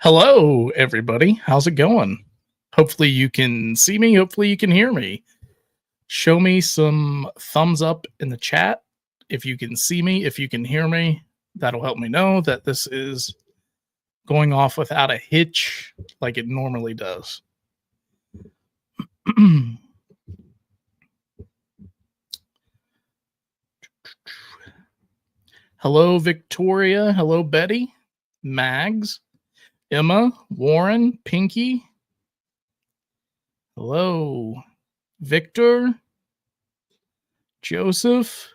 Hello, everybody. How's it going? Hopefully, you can see me. Hopefully, you can hear me. Show me some thumbs up in the chat if you can see me, if you can hear me. That'll help me know that this is going off without a hitch like it normally does. Hello, Victoria. Hello, Betty, Mags, Emma, Warren, Pinky. Hello, Victor, Joseph,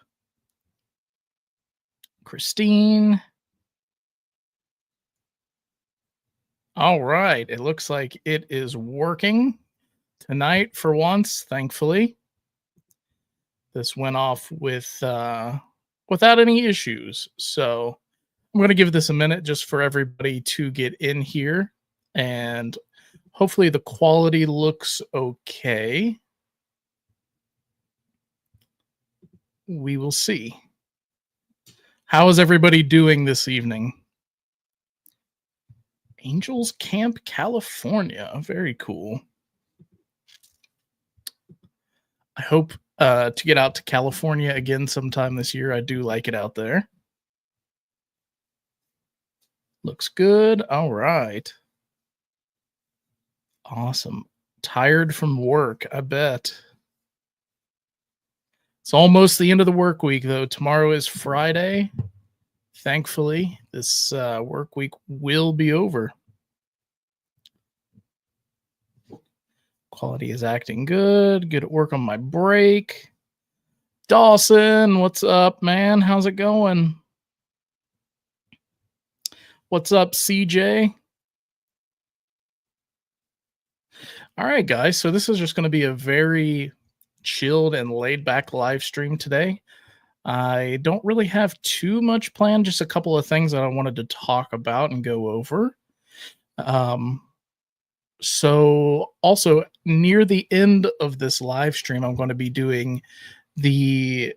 Christine. All right. It looks like it is working tonight for once, thankfully. This went off without any issues. So I'm going to give this a minute just for everybody to get in here, and hopefully the quality looks okay. We will see. How is everybody doing this evening? Angels Camp, California. Very cool. I hope to get out to California again sometime this year. I do like it out there. Looks good. All right. Awesome. Tired from work, I bet. It's almost the end of the work week, though. Tomorrow is Friday. Thankfully, this work week will be over. Quality is acting good. Good at work on my break. Dawson, what's up, man? How's it going? What's up, CJ? All right, guys. So this is just going to be a very chilled and laid back live stream today. I don't really have too much planned, just a couple of things that I wanted to talk about and go over. So also near the end of this live stream, I'm going to be doing the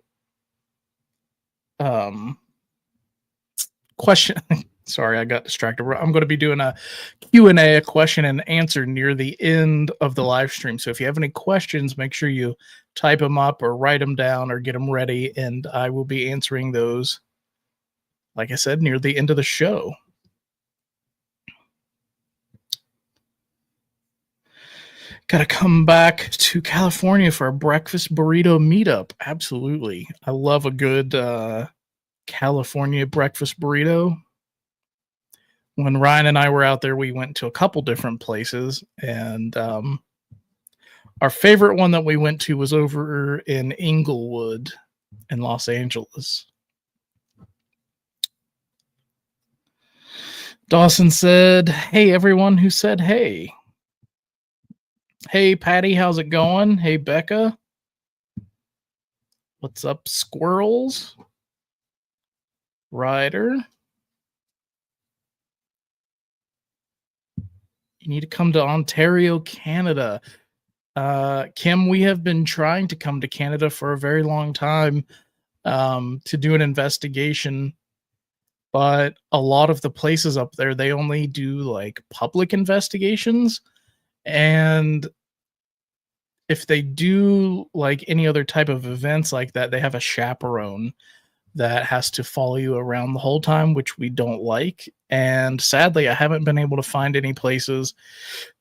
question. Sorry, I got distracted. I'm going to be doing a Q&A, a question and answer near the end of the live stream. So if you have any questions, make sure you type them up or write them down or get them ready, and I will be answering those, like I said, near the end of the show. Got to come back to California for a breakfast burrito meetup. Absolutely. I love a good California breakfast burrito. When Ryan and I were out there, we went to a couple different places, and our favorite one that we went to was over in Inglewood in Los Angeles. Dawson said, "Hey, everyone who said hey." Hey, Patty, how's it going? Hey, Becca. What's up, squirrels? Ryder. You need to come to Ontario, Canada. Kim, we have been trying to come to Canada for a very long time to do an investigation, but a lot of the places up there, they only do like public investigations, and if they do like any other type of events like that, they have a chaperone that has to follow you around the whole time, which we don't like. And sadly, I haven't been able to find any places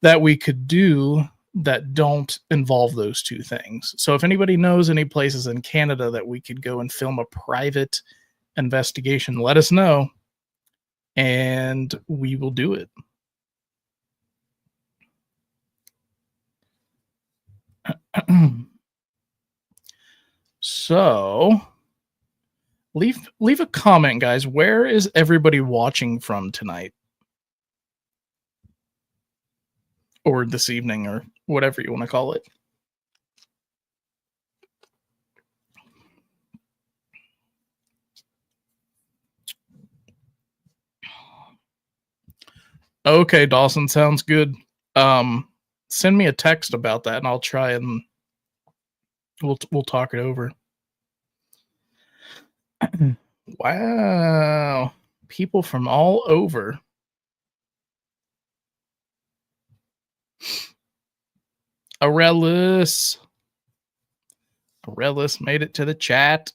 that we could do that don't involve those two things. So if anybody knows any places in Canada that we could go and film a private investigation, let us know, and we will do it. So leave a comment, guys. Where is everybody watching from tonight? Or this evening, or whatever you want to call it. Okay, Dawson, sounds good. Send me a text about that, and I'll try and we'll talk it over. Wow, people from all over. Aurelius. Aurelius made it to the chat.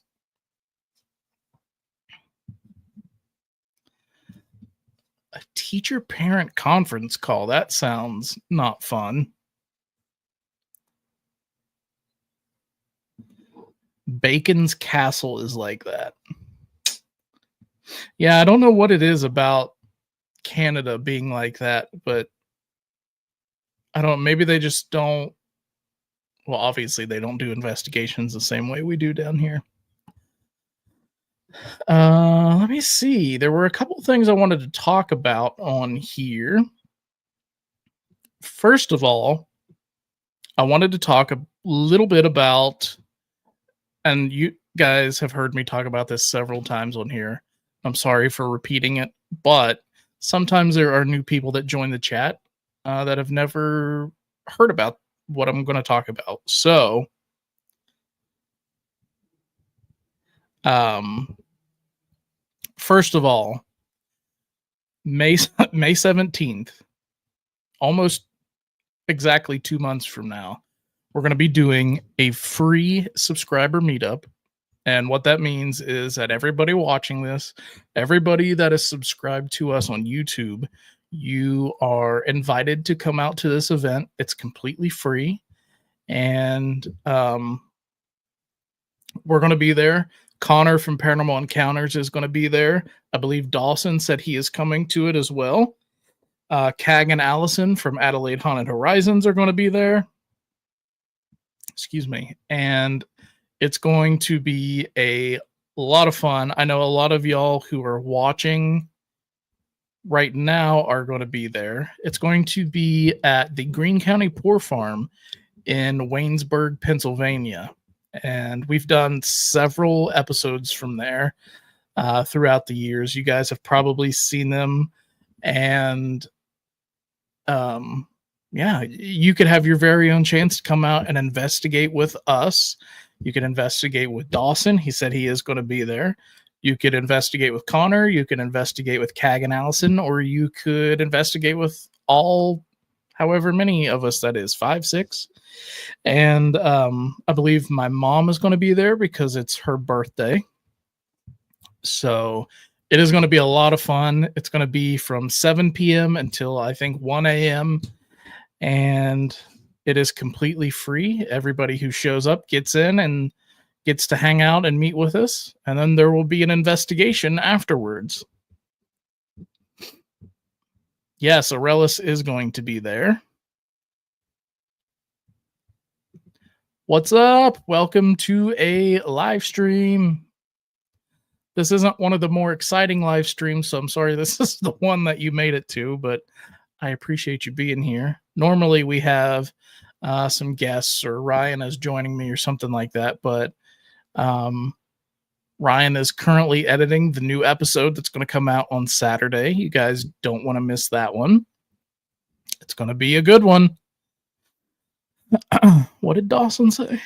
A teacher parent conference call. That sounds not fun. Bacon's Castle is like that. Yeah, I don't know what it is about Canada being like that, but I don't, maybe they just don't. Well, obviously they don't do investigations the same way we do down here. Let me see. There were a couple things I wanted to talk about on here. First of all, I wanted to talk a little bit about, and you guys have heard me talk about this several times on here. I'm sorry for repeating it, but sometimes there are new people that join the chat that have never heard about what I'm going to talk about. So, first of all, May 17th, almost exactly 2 months from now, we're going to be doing a free subscriber meetup. And what that means is that everybody watching this, everybody that is subscribed to us on YouTube, you are invited to come out to this event. It's completely free. And we're going to be there. Connor from Paranormal Encounters is going to be there. I believe Dawson said he is coming to it as well. Cag and Allison from Adelaide Haunted Horizons are going to be there. Excuse me. And it's going to be a lot of fun. I know a lot of y'all who are watching right now are going to be there. It's going to be at the Greene County Poor Farm in Waynesburg, Pennsylvania. And we've done several episodes from there throughout the years. You guys have probably seen them. And yeah, you could have your very own chance to come out and investigate with us. You can investigate with Dawson. He said he is going to be there. You could investigate with Connor. You can investigate with Cag and Allison, or you could investigate with all, however many of us that is, 5, 6. And I believe my mom is going to be there because it's her birthday. So it is going to be a lot of fun. It's going to be from 7 p.m. until I think 1 a.m. And it is completely free. Everybody who shows up gets in and gets to hang out and meet with us. And then there will be an investigation afterwards. Yes, Aurelius is going to be there. What's up? Welcome to a live stream. This isn't one of the more exciting live streams, so I'm sorry this is the one that you made it to, but I appreciate you being here. Normally we have some guests, or Ryan is joining me or something like that, but Ryan is currently editing the new episode that's going to come out on Saturday. You guys don't want to miss that one. It's going to be a good one. What did Dawson say?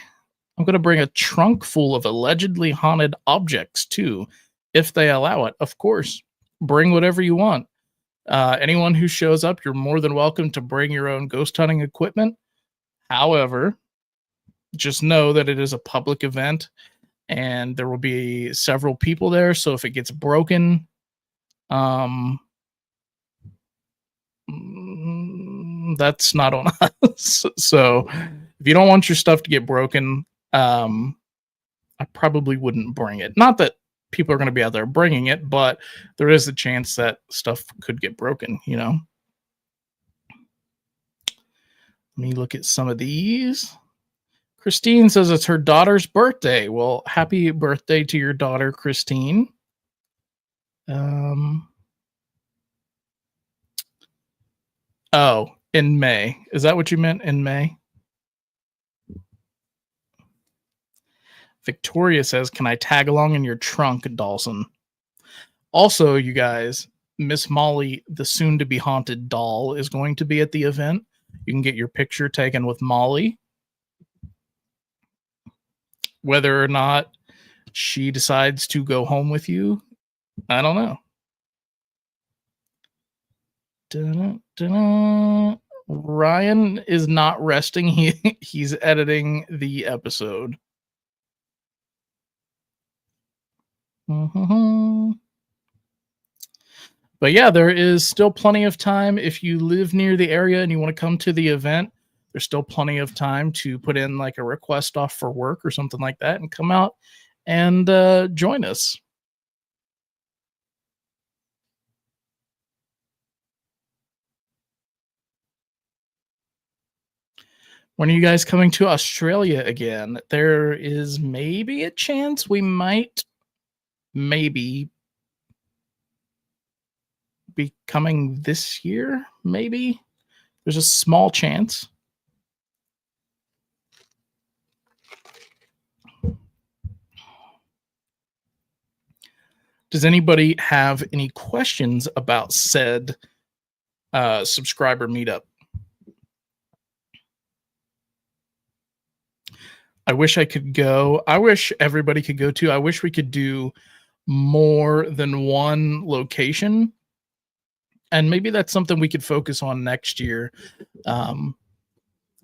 I'm going to bring a trunk full of allegedly haunted objects too, if they allow it. Of course, bring whatever you want. Anyone who shows up, you're more than welcome to bring your own ghost hunting equipment. However, just know that it is a public event and there will be several people there. So if it gets broken, that's not on us. So if you don't want your stuff to get broken, I probably wouldn't bring it. Not that people are going to be out there bringing it, but there is a chance that stuff could get broken, you know. Let me look at some of these. Christine says it's her daughter's birthday. Well, happy birthday to your daughter, Christine. Oh, in May. Is that what you meant, in May? Victoria says, can I tag along in your trunk, Dawson? Also, you guys, Miss Molly, the soon-to-be haunted doll, is going to be at the event. You can get your picture taken with Molly. Whether or not she decides to go home with you, I don't know. Da-da-da-da. Ryan is not resting. He's editing the episode. Mhm. But yeah, there is still plenty of time. If you live near the area and you want to come to the event, there's still plenty of time to put in like a request off for work or something like that and come out and join us. When are you guys coming to Australia again? There is maybe a chance we might maybe be coming this year. Maybe there's a small chance. Does anybody have any questions about said subscriber meetup? I wish I could go. I wish everybody could go too. I wish we could do more than one location. And maybe that's something we could focus on next year. Um,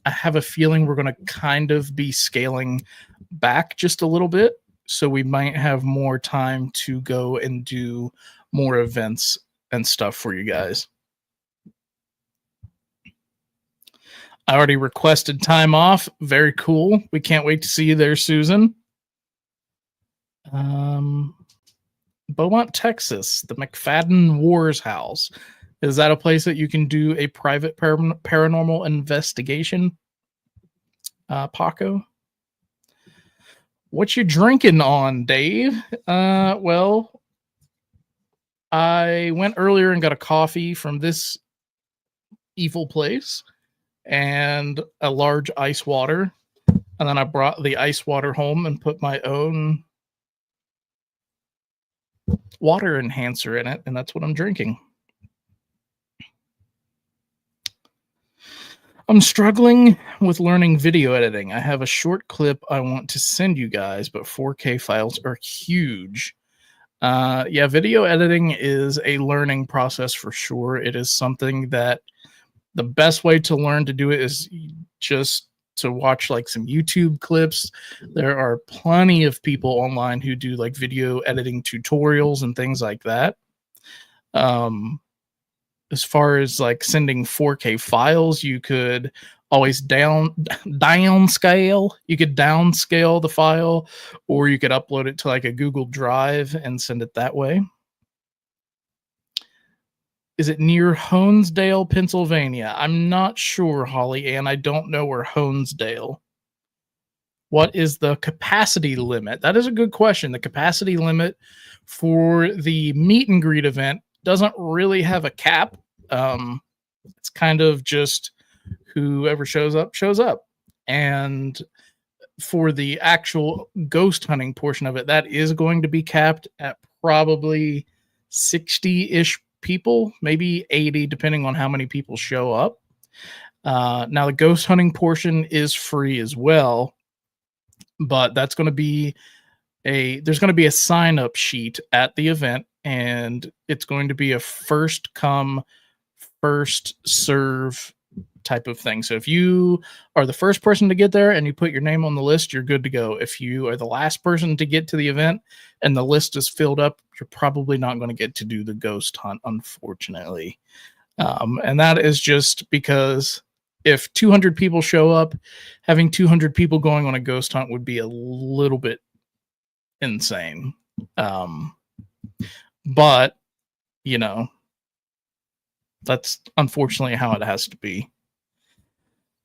I have a feeling we're going to kind of be scaling back just a little bit. So we might have more time to go and do more events and stuff for you guys. I already requested time off. Very cool. We can't wait to see you there, Susan. Beaumont, Texas, the McFadden Wars House. Is that a place that you can do a private paranormal investigation? Paco? What you drinking on, Dave? Well, I went earlier and got a coffee from this evil place and a large ice water. And then I brought the ice water home and put my own water enhancer in it. And that's what I'm drinking. I'm struggling with learning video editing. I have a short clip I want to send you guys, but 4K files are huge. Yeah, video editing is a learning process for sure. It is something that the best way to learn to do it is just to watch like some YouTube clips. There are plenty of people online who do like video editing tutorials and things like that. As far as like sending 4K files, you could always downscale. You could downscale the file, or you could upload it to like a Google Drive and send it that way. Is it near Honesdale, Pennsylvania? I'm not sure, Holly Ann. I don't know where Honesdale. What is the capacity limit? That is a good question. The capacity limit for the meet and greet event doesn't really have a cap. It's kind of just whoever shows up, shows up. And for the actual ghost hunting portion of it, that is going to be capped at probably 60-ish people, maybe 80, depending on how many people show up. Now, the ghost hunting portion is free as well, but that's going to be there's going to be a sign up sheet at the event, and it's going to be a first come, first serve type of thing. So if you are the first person to get there and you put your name on the list, you're good to go. If you are the last person to get to the event and the list is filled up, you're probably not going to get to do the ghost hunt, unfortunately. And that is just because if 200 people show up, having 200 people going on a ghost hunt would be a little bit insane. But, you know, that's unfortunately how it has to be.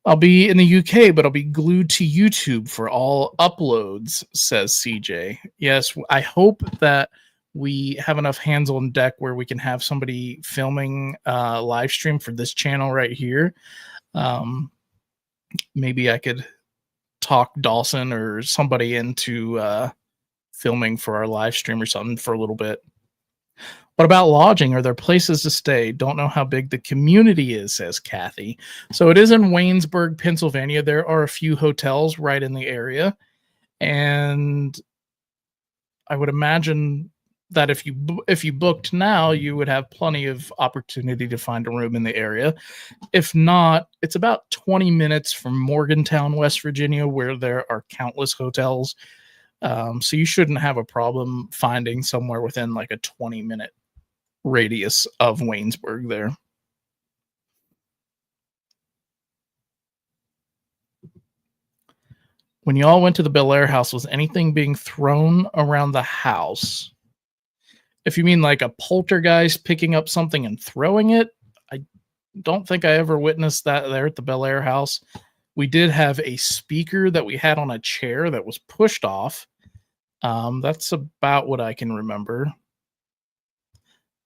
I'll be in the UK, but I'll be glued to YouTube for all uploads, says CJ. Yes, I hope that we have enough hands on deck where we can have somebody filming live stream for this channel right here. Maybe I could talk Dawson or somebody into filming for our live stream or something for a little bit. What about lodging? Are there places to stay? Don't know how big the community is, says Kathy. So it is in Waynesburg, Pennsylvania. There are a few hotels right in the area. And I would imagine that if you booked now, you would have plenty of opportunity to find a room in the area. If not, it's about 20 minutes from Morgantown, West Virginia, where there are countless hotels. So you shouldn't have a problem finding somewhere within like a 20-minute radius of Waynesburg there. When you all went to the Bel Air house, was anything being thrown around the house? If you mean like a poltergeist picking up something and throwing it, I don't think I ever witnessed that there at the Bel Air house. We did have a speaker that we had on a chair that was pushed off. That's about what I can remember.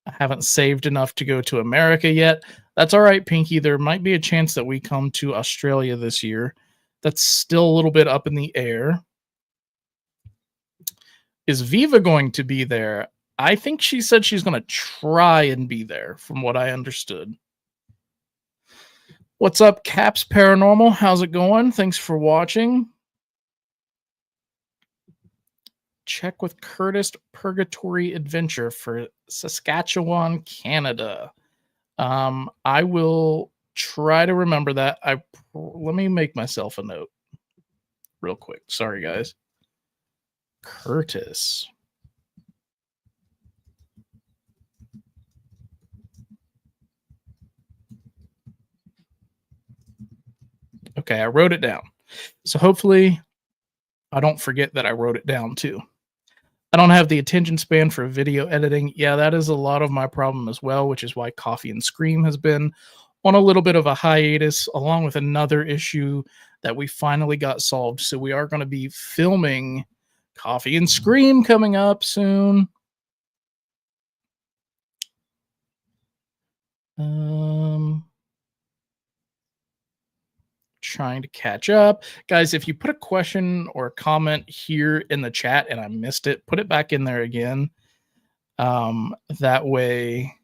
I haven't saved enough to go to America yet. That's all right, Pinky. There might be a chance that we come to Australia this year. That's still a little bit up in the air. Is Viva going to be there? I think she said she's going to try and be there, from what I understood. What's up, Caps Paranormal? How's it going? Thanks for watching. Check with Curtis Purgatory Adventure for Saskatchewan, Canada. I will try to remember that. Let me make myself a note real quick. Sorry, guys. Curtis. Okay, I wrote it down. So hopefully I don't forget that I wrote it down too. I don't have the attention span for video editing. Yeah, that is a lot of my problem as well, which is why Coffee and Scream has been on a little bit of a hiatus, along with another issue that we finally got solved. So we are going to be filming Coffee and Scream coming up soon. Trying to catch up. Guys, if you put a question or a comment here in the chat and I missed it, put it back in there again. That way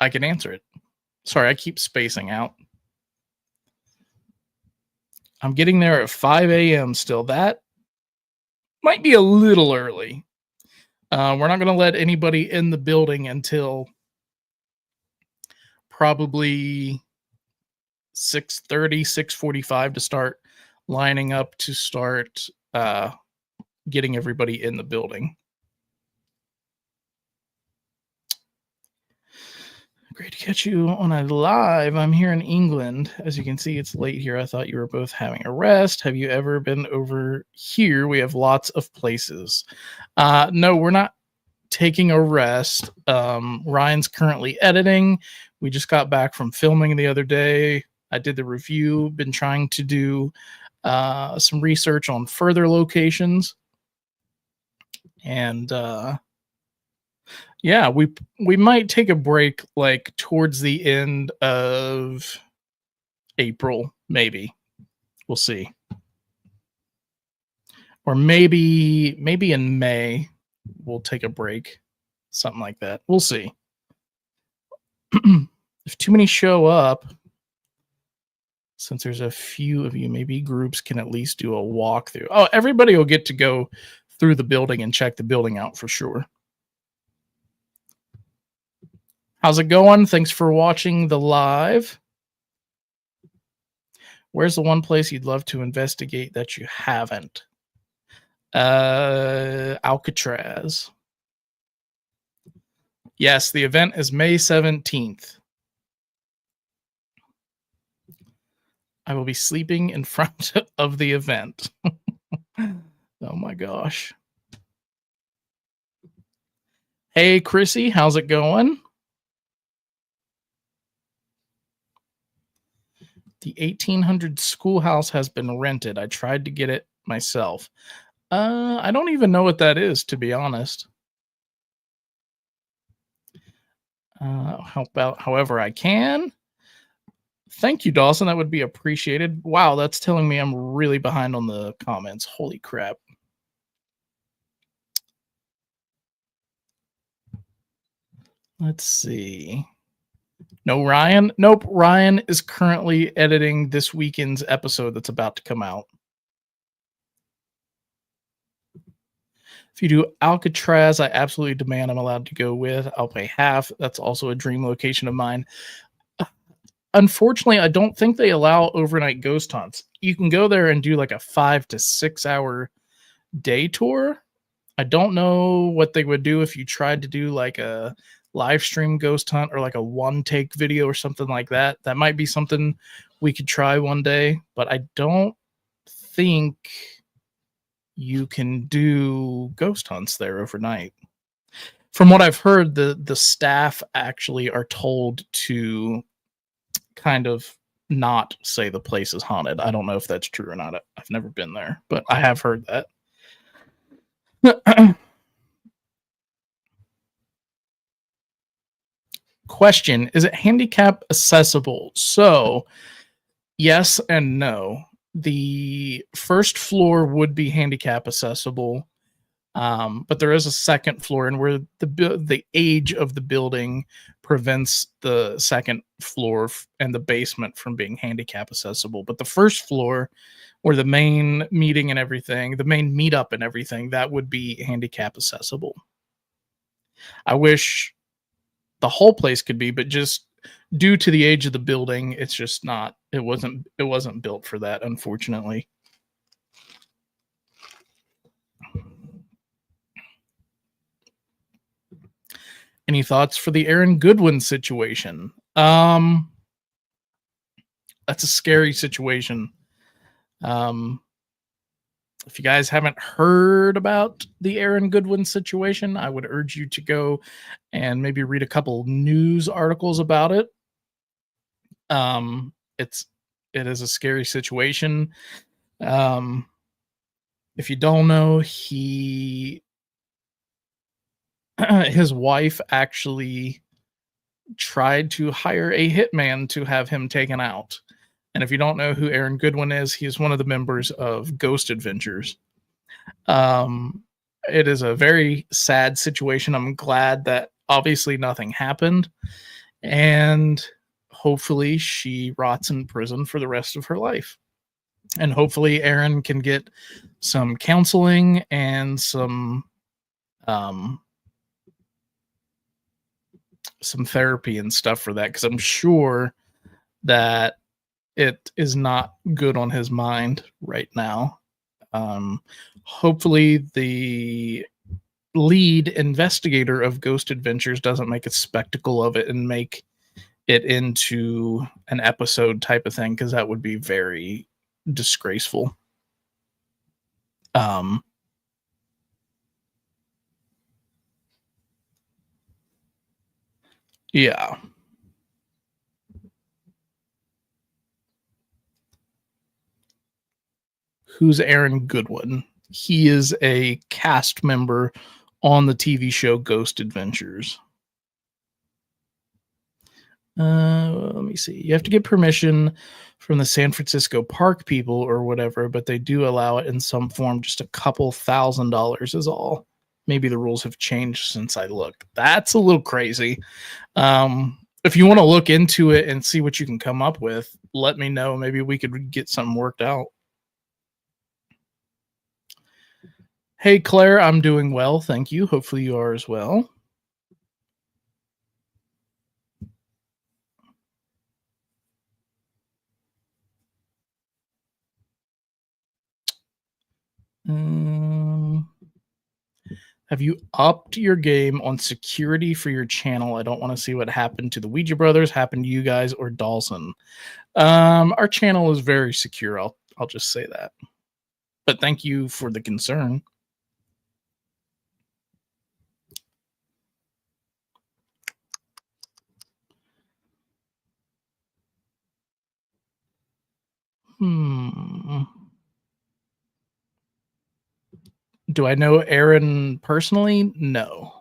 I can answer it. Sorry, I keep spacing out. I'm getting there at 5 a.m. still. That might be a little early. We're not going to let anybody in the building until probably 6:30, 6:45 to start lining up to start getting everybody in the building. Great to catch you on a live. I'm here in England. As you can see, it's late here. I thought you were both having a rest. Have you ever been over here? We have lots of places. No, we're not taking a rest. Ryan's currently editing. We just got back from filming the other day. I did the review, been trying to do some research on further locations. And yeah, we might take a break like towards the end of April, maybe. We'll see. Or maybe in May we'll take a break. Something like that. We'll see. If too many show up, since there's a few of you, maybe groups can at least do a walkthrough. Oh, everybody will get to go through the building and check the building out for sure. How's it going? Thanks for watching the live. Where's the one place you'd love to investigate that you haven't? Alcatraz. Yes, the event is May 17th. I will be sleeping in front of the event. Oh my gosh. Hey, Chrissy, how's it going? The 1800 schoolhouse has been rented. I tried to get it myself. I don't even know what that is, to be honest. Help out however I can. Thank you, Dawson. That would be appreciated. Wow, that's telling me I'm really behind on the comments. Holy crap. Let's see. No, Ryan? Nope. Ryan is currently editing this weekend's episode that's about to come out. If you do Alcatraz, I absolutely demand I'm allowed to go with. I'll pay half. That's also a dream location of mine. Unfortunately, I don't think they allow overnight ghost hunts. You can go there and do like a 5 to 6 hour day tour. I don't know what they would do if you tried to do like a live stream ghost hunt or like a one take video or something like that. That might be something we could try one day, but I don't think you can do ghost hunts there overnight. From what I've heard, the staff actually are told to kind of not say the place is haunted. I don't know if that's true or not. I've never been there, but I have heard that. Question: is it handicap accessible? So, yes and no. The first floor would be handicap accessible, but there is a second floor, and where the age of the building prevents the second floor and the basement from being handicap accessible. But the first floor, where the main meeting and everything, the main meetup and everything, that would be handicap accessible. I wish the whole place could be, but just due to the age of the building, it's just not. It wasn't built for that, unfortunately. Any thoughts for the Aaron Goodwin situation? That's a scary situation. If you guys haven't heard about the Aaron Goodwin situation, I would urge you to go and maybe read a couple news articles about it. It is a scary situation. If you don't know, his wife actually tried to hire a hitman to have him taken out. And if you don't know who Aaron Goodwin is, he is one of the members of Ghost Adventures. It is a very sad situation. I'm glad that obviously nothing happened, and hopefully she rots in prison for the rest of her life. And hopefully Aaron can get some counseling and some therapy and stuff for that, because I'm sure that it is not good on his mind right now. Hopefully the lead investigator of Ghost Adventures doesn't make a spectacle of it and make it into an episode type of thing, because that would be very disgraceful. Yeah. Who's Aaron Goodwin? He is a cast member on the TV show Ghost Adventures. Let me see. You have to get permission from the San Francisco park people or whatever, but they do allow it in some form. Just a couple $1,000s is all. Maybe the rules have changed since I looked. That's a little crazy. If you want to look into it and see what you can come up with, let me know. Maybe we could get something worked out. Hey, Claire, I'm doing well. Thank you. Hopefully you are as well. Have you upped your game on security for your channel? I don't want to see what happened to the Ouija brothers, happened to you guys, or Dawson. Our channel is very secure. I'll just say that. But thank you for the concern. Do I know Aaron personally? No.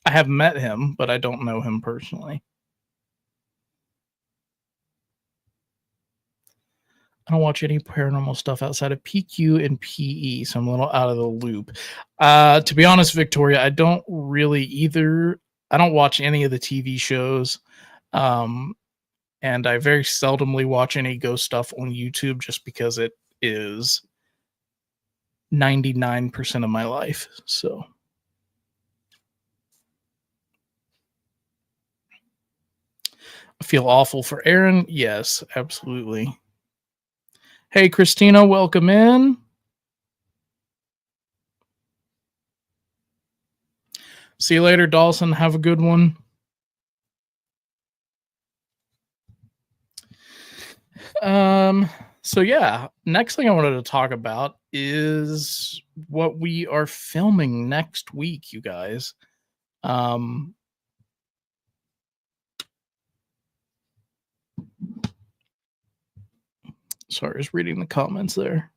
I have met him, but I don't know him personally. I don't watch any paranormal stuff outside of PQ and PE, so I'm a little out of the loop. To be honest, Victoria, I don't really either. I don't watch any of the TV shows, and I very seldomly watch any ghost stuff on YouTube just because it is 99% of my life. So I feel awful for Aaron. Yes, absolutely. Hey, Christina, welcome in. See you later, Dawson. Have a good one. So yeah, next thing I wanted to talk about is what we are filming next week, you guys. Sorry, I was reading the comments there.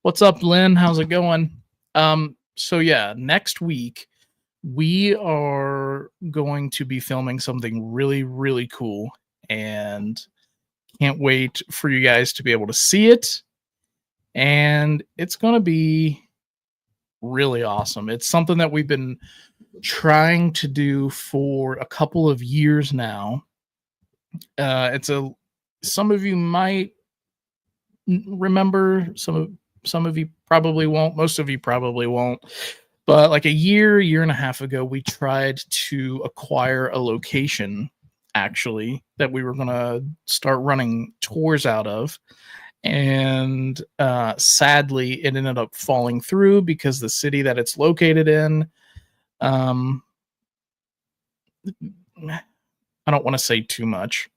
What's up, Lynn? How's it going? So yeah, next week we are going to be filming something really, really cool, and can't wait for you guys to be able to see it. And it's going to be really awesome. It's something that we've been trying to do for a couple of years now. Some of you might remember, some of you probably won't, most of you probably won't. But like a year and a half ago, we tried to acquire a location actually that we were going to start running tours out of. And sadly, it ended up falling through because the city that it's located in, I don't want to say too much.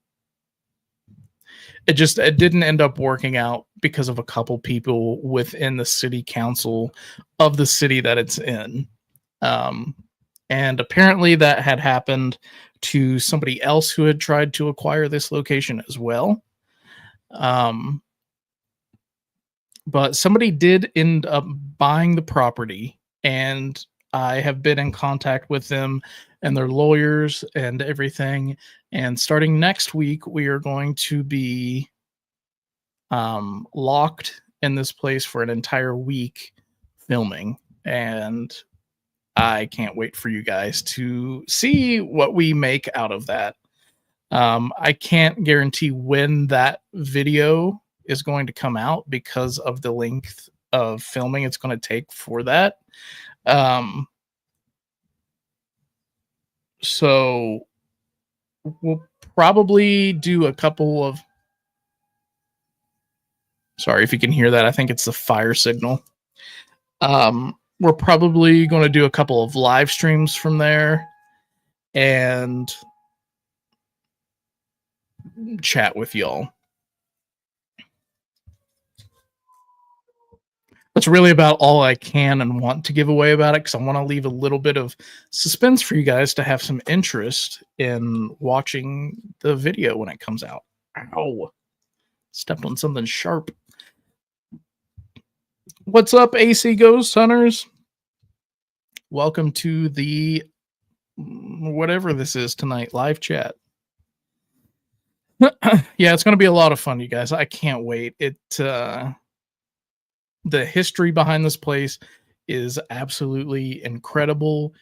It didn't end up working out because of a couple people within the city council of the city that it's in. And apparently that had happened to somebody else who had tried to acquire this location as well. But somebody did end up buying the property, and I have been in contact with them and their lawyers and everything. And starting next week, we are going to be locked in this place for an entire week filming. And I can't wait for you guys to see what we make out of that. I can't guarantee when that video is going to come out because of the length of filming it's going to take for that. So we'll probably do a couple of. Sorry if you can hear that. I think it's the fire signal. We're probably going to do a couple of live streams from there and chat with y'all. That's really about all I can and want to give away about it, because I want to leave a little bit of suspense for you guys to have some interest in watching the video when it comes out. Ow. Stepped on something sharp. What's up, AC Ghost Hunters? Welcome to the whatever this is tonight, live chat. Yeah, it's going to be a lot of fun, you guys. I can't wait. The history behind this place is absolutely incredible.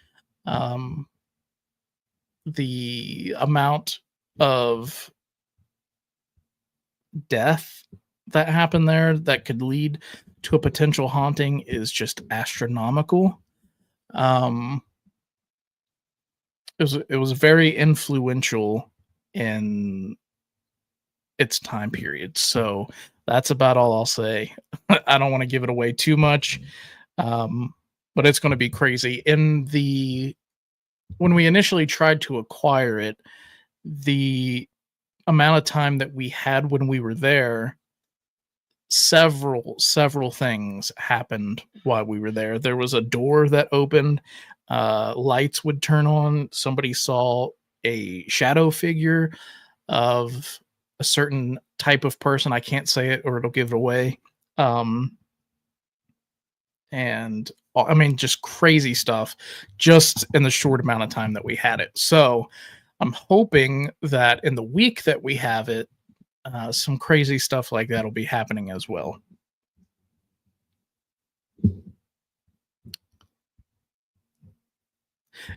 The amount of death that happened there that could lead to a potential haunting is just astronomical. It was very influential in its time period. So that's about all I'll say. I don't want to give it away too much, but it's going to be crazy. When we initially tried to acquire it, the amount of time that we had when we were there, several things happened while we were there. There was a door that opened, lights would turn on. Somebody saw a shadow figure of a certain type of person. I can't say it or it'll give it away. And I mean, just crazy stuff just in the short amount of time that we had it. So I'm hoping that in the week that we have it, some crazy stuff like that will be happening as well.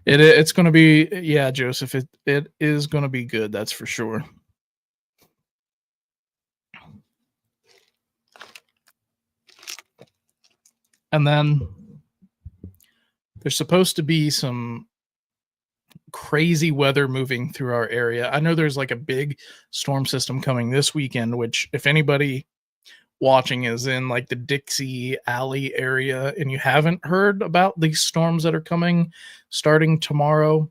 It's going to be, yeah, Joseph, it is going to be good. That's for sure. And then there's supposed to be some crazy weather moving through our area. I know there's like a big storm system coming this weekend, which if anybody watching is in like the Dixie Alley area and you haven't heard about these storms that are coming starting tomorrow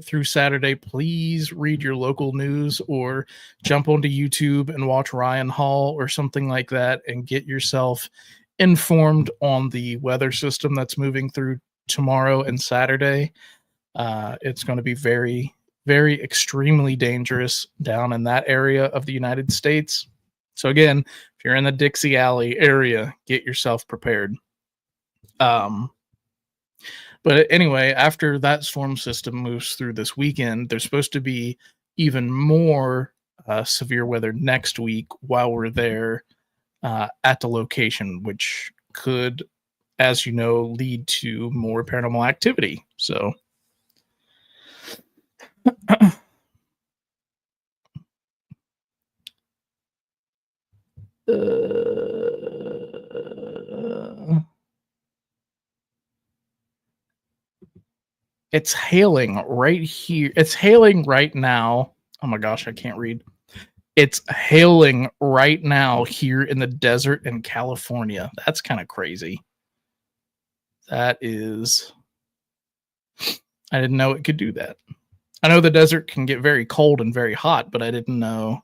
through Saturday, please read your local news or jump onto YouTube and watch Ryan Hall or something like that and get yourself informed on the weather system that's moving through tomorrow and Saturday. It's going to be very, very extremely dangerous down in that area of the United States. So again, if you're in the Dixie Alley area, get yourself prepared. But anyway, after that storm system moves through this weekend, there's supposed to be even more severe weather next week while we're there at the location, which could, as you know, lead to more paranormal activity. So it's hailing right here. It's hailing right now. Oh my gosh, I can't read. It's hailing right now here in the desert in California. That's kind of crazy. That is. I didn't know it could do that. I know the desert can get very cold and very hot, but I didn't know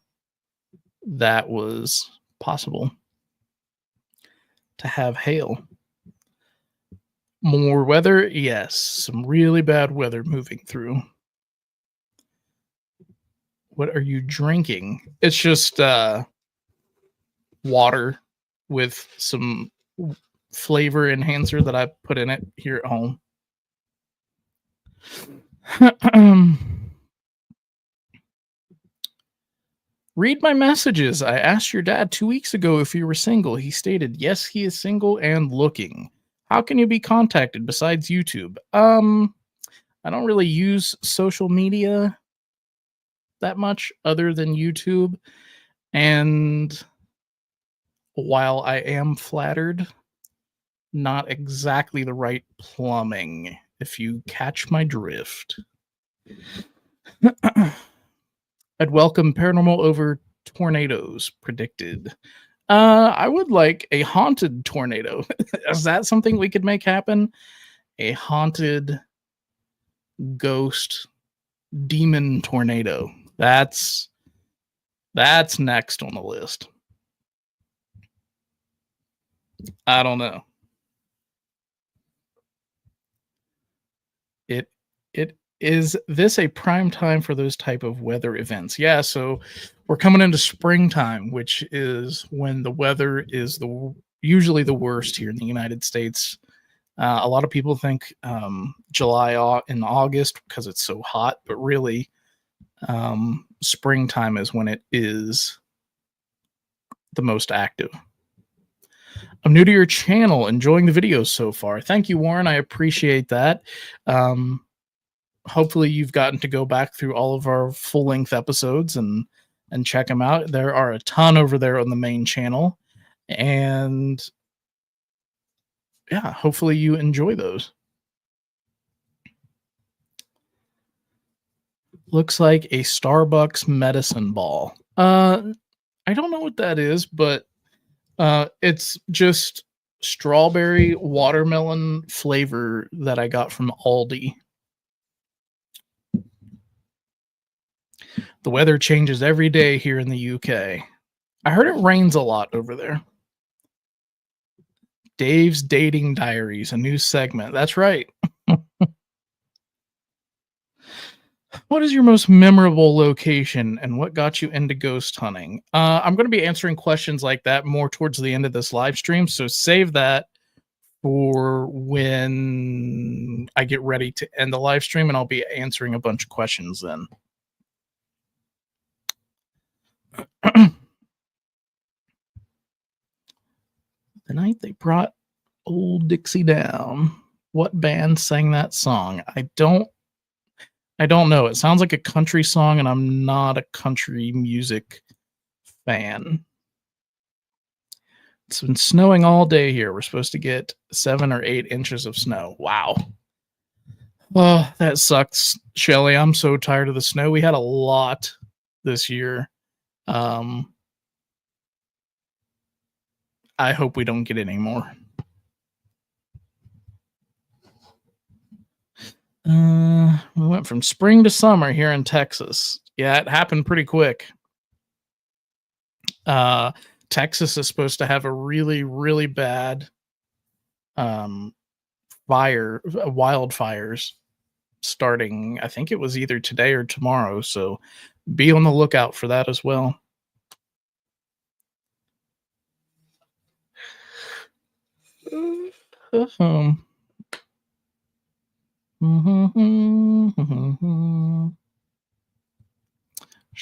that was possible to have hail. More weather? Yes, some really bad weather moving through. What are you drinking? It's just water with some flavor enhancer that I put in it here at home. Read my messages. I asked your dad 2 weeks ago if you were single. He stated, yes, he is single and looking. How can you be contacted besides YouTube? I don't really use social media that much other than YouTube. And while I am flattered, not exactly the right plumbing, if you catch my drift. I'd welcome paranormal over tornadoes predicted. I would like a haunted tornado. Is that something we could make happen? A haunted ghost demon tornado. That's next on the list. I don't know. Is this a prime time for those type of weather events? Yeah, so we're coming into springtime, which is when the weather is usually the worst here in the United States. A lot of people think July and August because it's so hot, but really springtime is when it is the most active. I'm new to your channel, enjoying the videos so far. Thank you, Warren. I appreciate that. Hopefully you've gotten to go back through all of our full-length episodes and check them out. There are a ton over there on the main channel. And yeah, hopefully you enjoy those. Looks like a Starbucks medicine ball. I don't know what that is, but it's just strawberry watermelon flavor that I got from Aldi. The weather changes every day here in the UK. I heard it rains a lot over there. Dave's Dating Diaries, a new segment. That's right. What is your most memorable location and what got you into ghost hunting? I'm going to be answering questions like that more towards the end of this live stream, so save that for when I get ready to end the live stream, and I'll be answering a bunch of questions then. The night they brought Old Dixie down. What band sang that song? I don't know. It sounds like a country song, and I'm not a country music fan. It's been snowing all day here. We're supposed to get 7 or 8 inches of snow. Wow. Oh, that sucks, Shelly. I'm so tired of the snow. We had a lot this year. I hope we don't get any more. We went from spring to summer here in Texas. Yeah, it happened pretty quick. Texas is supposed to have a really, really bad wildfires starting, I think it was either today or tomorrow. So be on the lookout for that as well. Just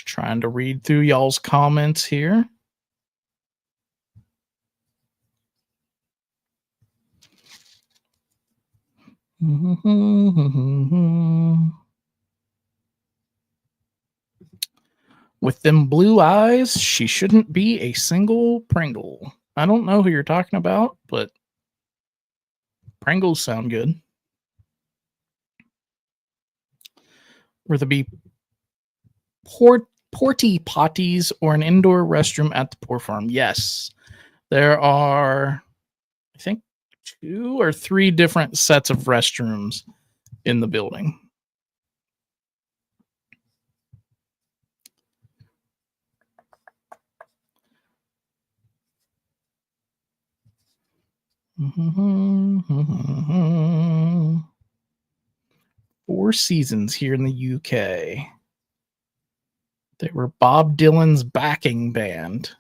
trying to read through y'all's comments here. With them blue eyes, she shouldn't be a single Pringle. I don't know who you're talking about, but Pringles sound good. Or there be porty potties or an indoor restroom at the Poor Farm. Yes, there are, I think, 2 or 3 different sets of restrooms in the building. Four Seasons here in the UK. They were Bob Dylan's backing band.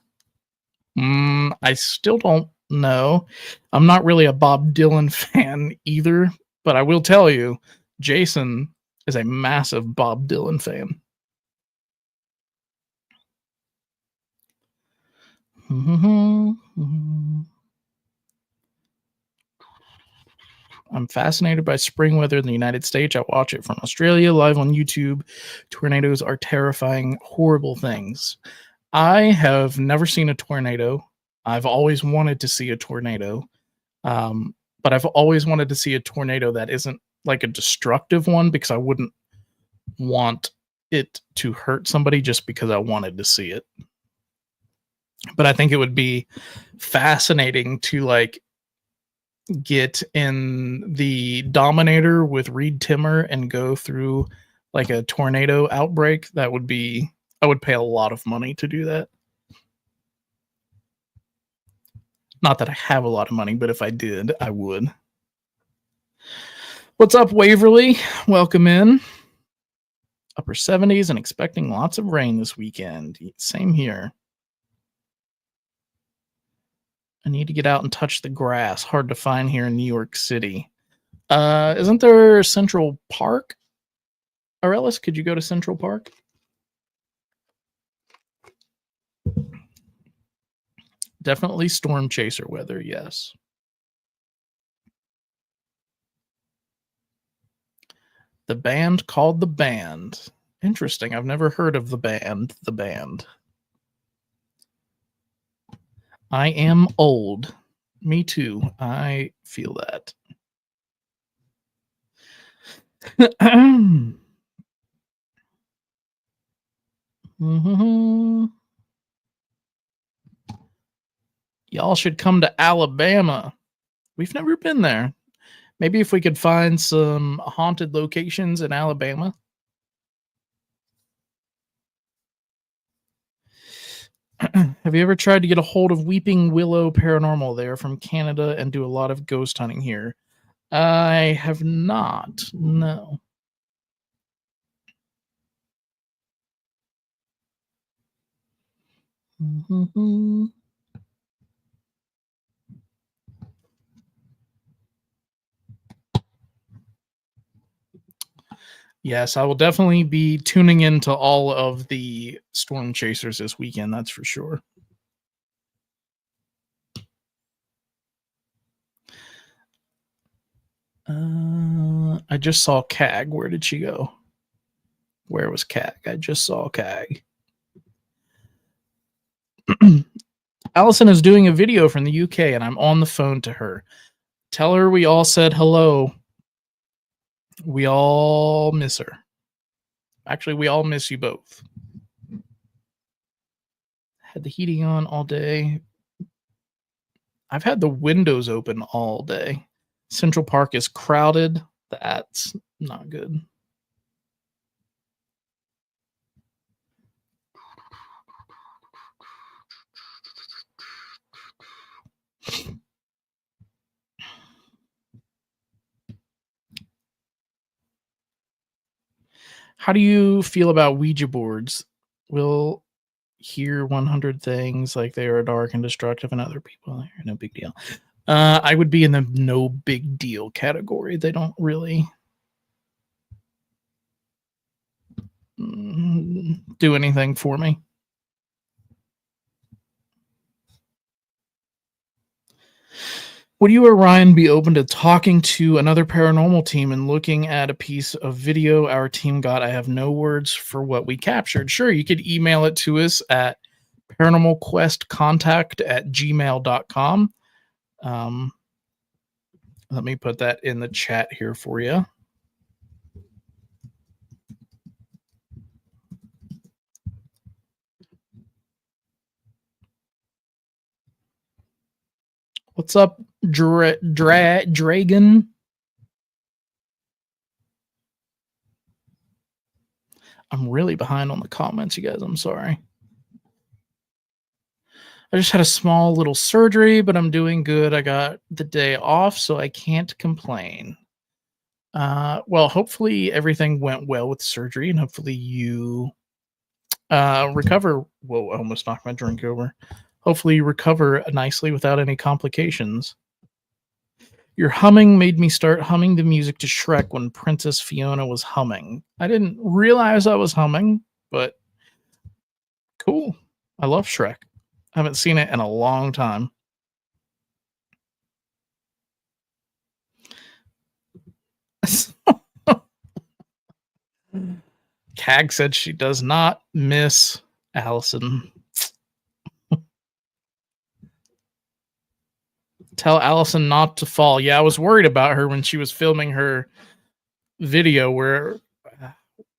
I still don't know. I'm not really a Bob Dylan fan either, but I will tell you, Jason is a massive Bob Dylan fan. I'm fascinated by spring weather in the United States. I watch it from Australia live on YouTube. Tornadoes are terrifying, horrible things. I have never seen a tornado. I've always wanted to see a tornado. But I've always wanted to see a tornado that isn't like a destructive one, because I wouldn't want it to hurt somebody just because I wanted to see it. But I think it would be fascinating to like get in the Dominator with Reed Timmer and go through like a tornado outbreak. That would be, I would pay a lot of money to do that. Not that I have a lot of money, but if I did, I would. What's up, Waverly? Welcome in. Upper 70s and expecting lots of rain this weekend. Same here. I need to get out and touch the grass. Hard to find here in New York City. Isn't there Central Park? Aurelis, could you go to Central Park? Definitely storm chaser weather, yes. The band called The Band. Interesting. I've never heard of The Band. The Band. I am old. Me too. I feel that. Y'all should come to Alabama. We've never been there. Maybe if we could find some haunted locations in Alabama. Have you ever tried to get a hold of Weeping Willow Paranormal? They're from Canada and do a lot of ghost hunting here. I have not. No. Yes, I will definitely be tuning into all of the storm chasers this weekend. That's for sure. I just saw Cag. Where did she go? Where was Cag? I just saw Cag. Allison is doing a video from the UK, and I'm on the phone to her. Tell her we all said hello. We all miss her. Actually, we all miss you both. Had the heating on all day. I've had the windows open all day. Central Park is crowded. That's not good. How do you feel about Ouija boards? We'll hear 100 things like they are dark and destructive, and other people are no big deal. I would be in the no big deal category. They don't really do anything for me. Would you or Ryan be open to talking to another paranormal team and looking at a piece of video our team got? I have no words for what we captured. Sure, you could email it to us at paranormalquestcontact@gmail.com. Let me put that in the chat here for you. What's up, Dragon? I'm really behind on the comments, you guys. I'm sorry. I just had a small little surgery, but I'm doing good. I got the day off, so I can't complain. Well, hopefully everything went well with surgery, and hopefully you recover. Whoa, I almost knocked my drink over. Hopefully you recover nicely without any complications. Your humming made me start humming the music to Shrek when Princess Fiona was humming. I didn't realize I was humming, but cool. I love Shrek. I haven't seen it in a long time. Cag said she does not miss Allison. Tell Allison not to fall. Yeah, I was worried about her when she was filming her video where it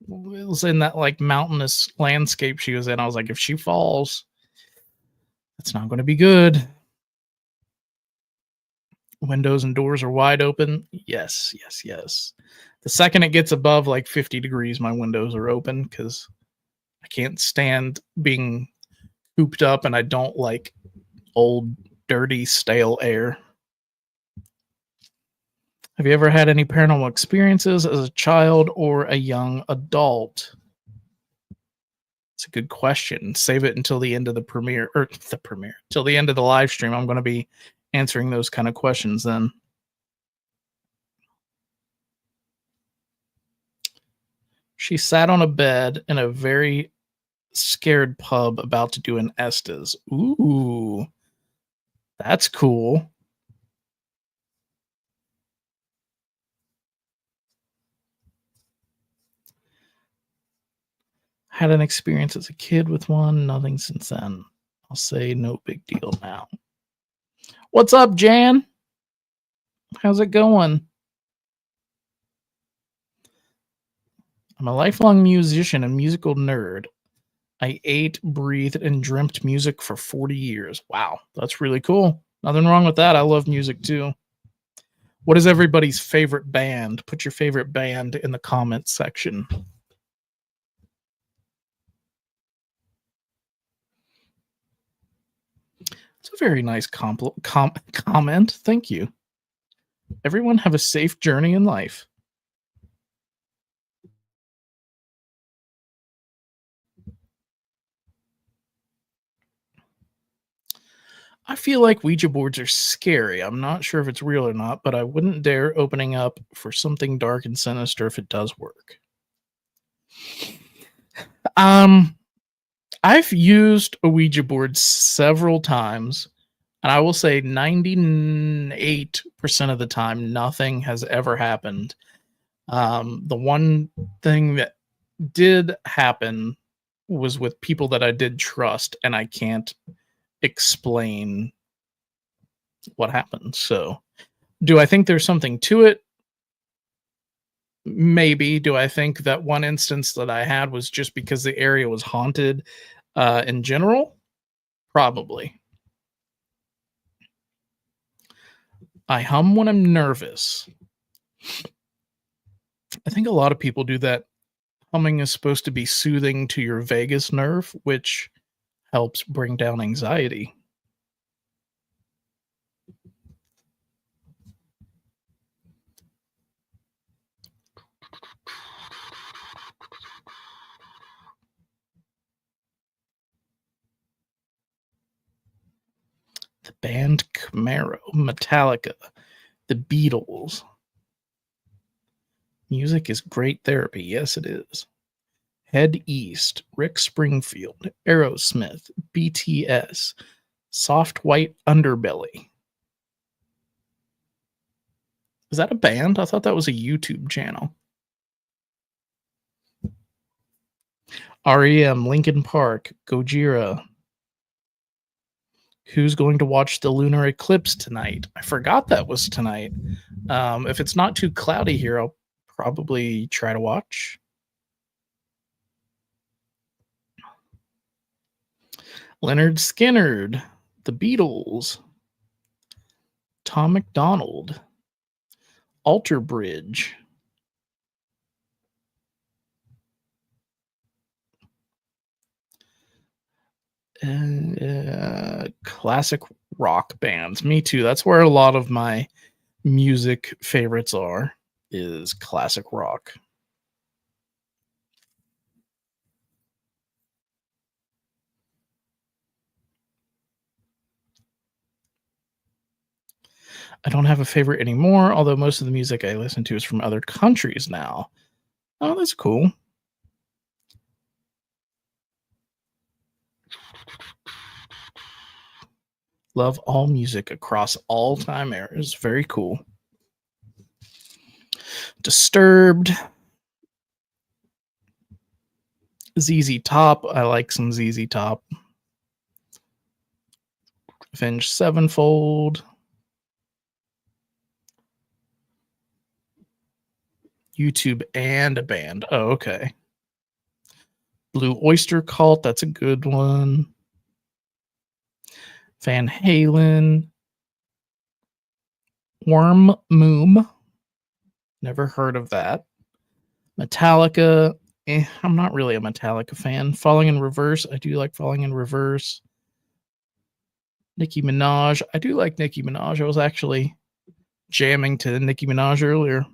was in that like mountainous landscape she was in. I was like, if she falls, that's not going to be good. Windows and doors are wide open. Yes, yes, yes. The second it gets above like 50 degrees, my windows are open because I can't stand being cooped up, and I don't like old, dirty, stale air. Have you ever had any paranormal experiences as a child or a young adult? It's a good question. Save it until the end of till the end of the live stream. I'm going to be answering those kind of questions then. She sat on a bed in a very scared pub about to do an Estes. Ooh, that's cool. Had an experience as a kid with one, nothing since then. I'll say no big deal now. What's up, Jan? How's it going? I'm a lifelong musician and musical nerd. I ate, breathed, and dreamt music for 40 years. Wow, that's really cool. Nothing wrong with that. I love music too. What is everybody's favorite band? Put your favorite band in the comments section. It's a very nice comment. Thank you. Everyone have a safe journey in life. I feel like Ouija boards are scary. I'm not sure if it's real or not, but I wouldn't dare opening up for something dark and sinister if it does work. I've used a Ouija board several times, and I will say 98% of the time, nothing has ever happened. The one thing that did happen was with people that I did trust, and I can't explain what happened. So, do I think there's something to it? Maybe. Do I think that one instance that I had was just because the area was haunted in general? Probably. I hum when I'm nervous. I think a lot of people do that. Humming is supposed to be soothing to your vagus nerve, which helps bring down anxiety. The band Camaro, Metallica, the Beatles. Music is great therapy. Yes, it is. Head East, Rick Springfield, Aerosmith, BTS, Soft White Underbelly. Is that a band? I thought that was a YouTube channel. REM, Linkin Park, Gojira. Who's going to watch the lunar eclipse tonight? I forgot that was tonight. If it's not too cloudy here, I'll probably try to watch. Leonard Skinnerd, the Beatles, Tom McDonald, Alter Bridge. Classic rock bands. Me too. That's where a lot of my music favorites are, is classic rock. I don't have a favorite anymore, although most of the music I listen to is from other countries now. Oh, that's cool. Love all music across all time eras. Very cool. Disturbed. ZZ Top. I like some ZZ Top. Avenged Sevenfold. YouTube and a band. Oh, okay. Blue Oyster Cult. That's a good one. Van Halen. Worm Moom. Never heard of that. Metallica. I'm not really a Metallica fan. Falling in Reverse. I do like Falling in Reverse. Nicki Minaj. I do like Nicki Minaj. I was actually jamming to Nicki Minaj earlier.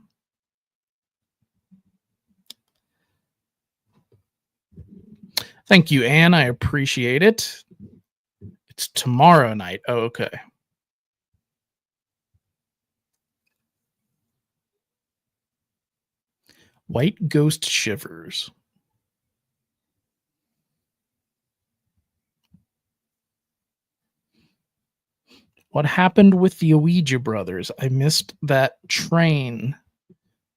Thank you, Anne. I appreciate it. It's tomorrow night. Oh, okay. White Ghost Shivers. What happened with the Ouija brothers? I missed that train,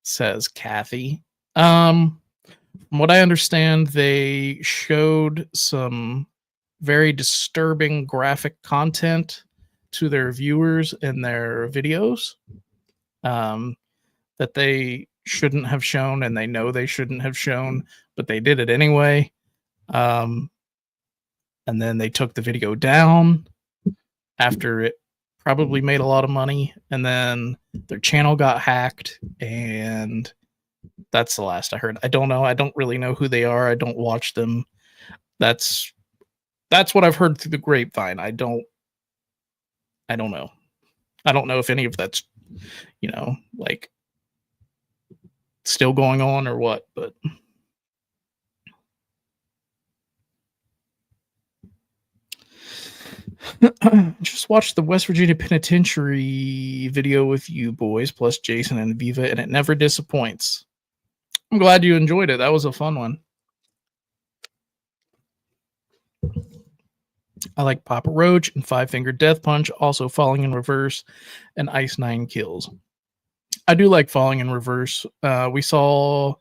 says Kathy. From what I understand, they showed some very disturbing graphic content to their viewers in their videos that they shouldn't have shown, and they know they shouldn't have shown, but they did it anyway. And then they took the video down after it probably made a lot of money, and then their channel got hacked, and that's the last I heard. I don't know. I don't really know who they are. I don't watch them. That's what I've heard through the grapevine. I don't know. I don't know if any of that's, like, still going on or what, but just watched the West Virginia Penitentiary video with you boys, plus Jason and Viva, and it never disappoints. I'm glad you enjoyed it. That was a fun one. I like Papa Roach and Five Finger Death Punch, also Falling in Reverse, and Ice Nine Kills. I do like Falling in Reverse. We saw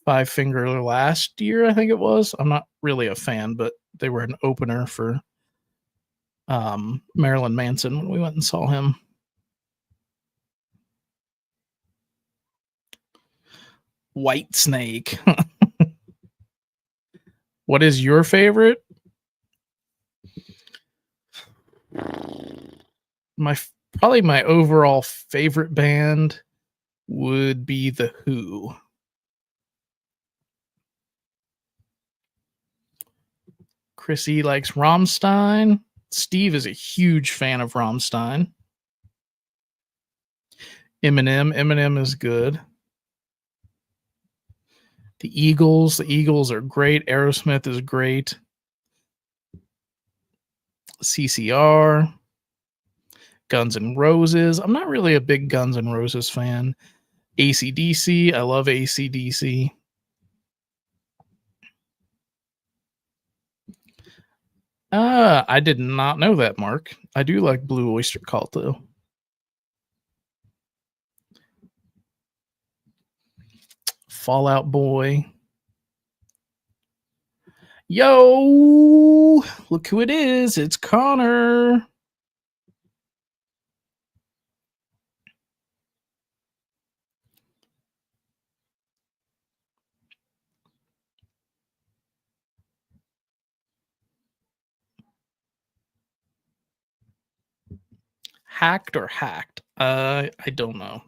Five Finger last year, I think it was. I'm not really a fan, but they were an opener for Marilyn Manson when we went and saw him. White Snake. What is your favorite? Probably my overall favorite band would be The Who. Chrissy likes Rammstein. Steve is a huge fan of Rammstein. Eminem is good. The Eagles are great. Aerosmith is great. CCR. Guns N' Roses. I'm not really a big Guns N' Roses fan. AC/DC. I love AC/DC. I did not know that, Mark. I do like Blue Oyster Cult, though. Fallout Boy. Yo! Look who it is. It's Connor. Hacked or hacked? I don't know.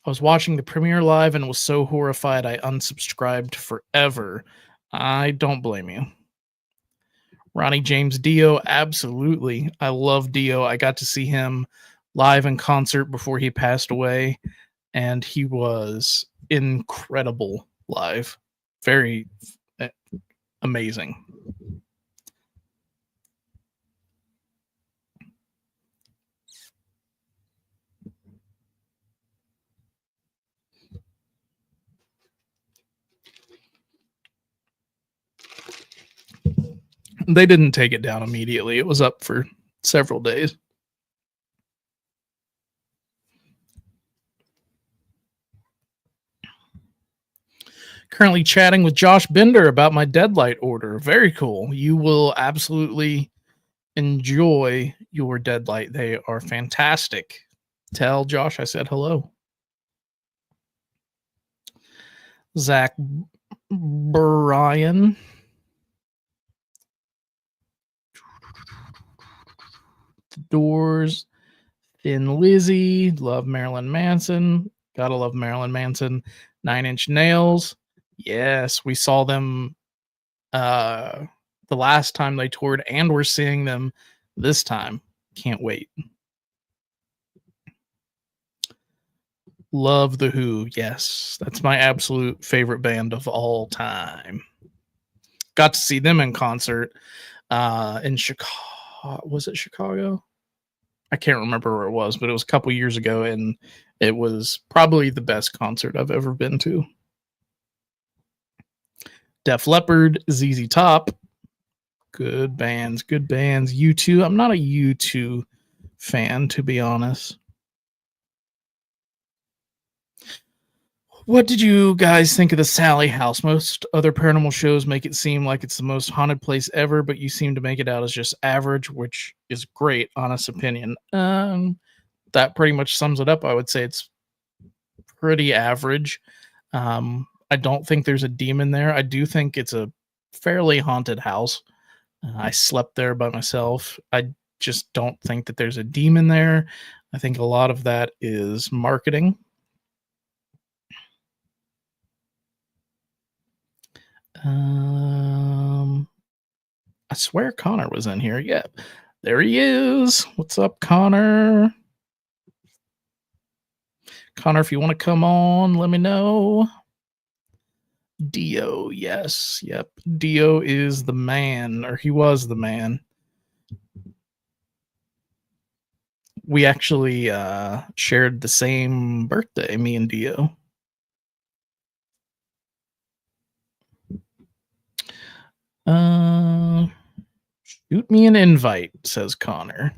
I was watching the premiere live and was so horrified I unsubscribed forever. I don't blame you. Ronnie James Dio, absolutely. I love Dio. I got to see him live in concert before he passed away, and he was incredible live. Very amazing. They didn't take it down immediately. It was up for several days. Currently chatting with Josh Bender about my Deadlight order. Very cool. You will absolutely enjoy your Deadlight. They are fantastic. Tell Josh I said hello. Zach Bryan. The Doors. Thin Lizzy. Love Marilyn Manson. Gotta love Marilyn Manson. 9 Inch Nails. Yes, we saw them the last time they toured, and we're seeing them this time. Can't wait. Love The Who. Yes, that's my absolute favorite band of all time. Got to see them in concert in Chicago. Was it Chicago? I can't remember where it was, but it was a couple years ago, and it was probably the best concert I've ever been to. Def Leppard, ZZ Top. Good bands, good bands. U2. I'm not a U2 fan, to be honest. What did you guys think of the Sally House? Most other paranormal shows make it seem like it's the most haunted place ever, but you seem to make it out as just average, which is great, honest opinion. That pretty much sums it up. I would say it's pretty average. I don't think there's a demon there. I do think it's a fairly haunted house. I slept there by myself. I just don't think that there's a demon there. I think a lot of that is marketing. I swear Connor was in here. Yeah, there he is. What's up, Connor? Connor, if you want to come on, let me know. Dio, yes, yep. Dio is the man, or he was the man. We actually shared the same birthday, me and Dio. Shoot me an invite, says Connor.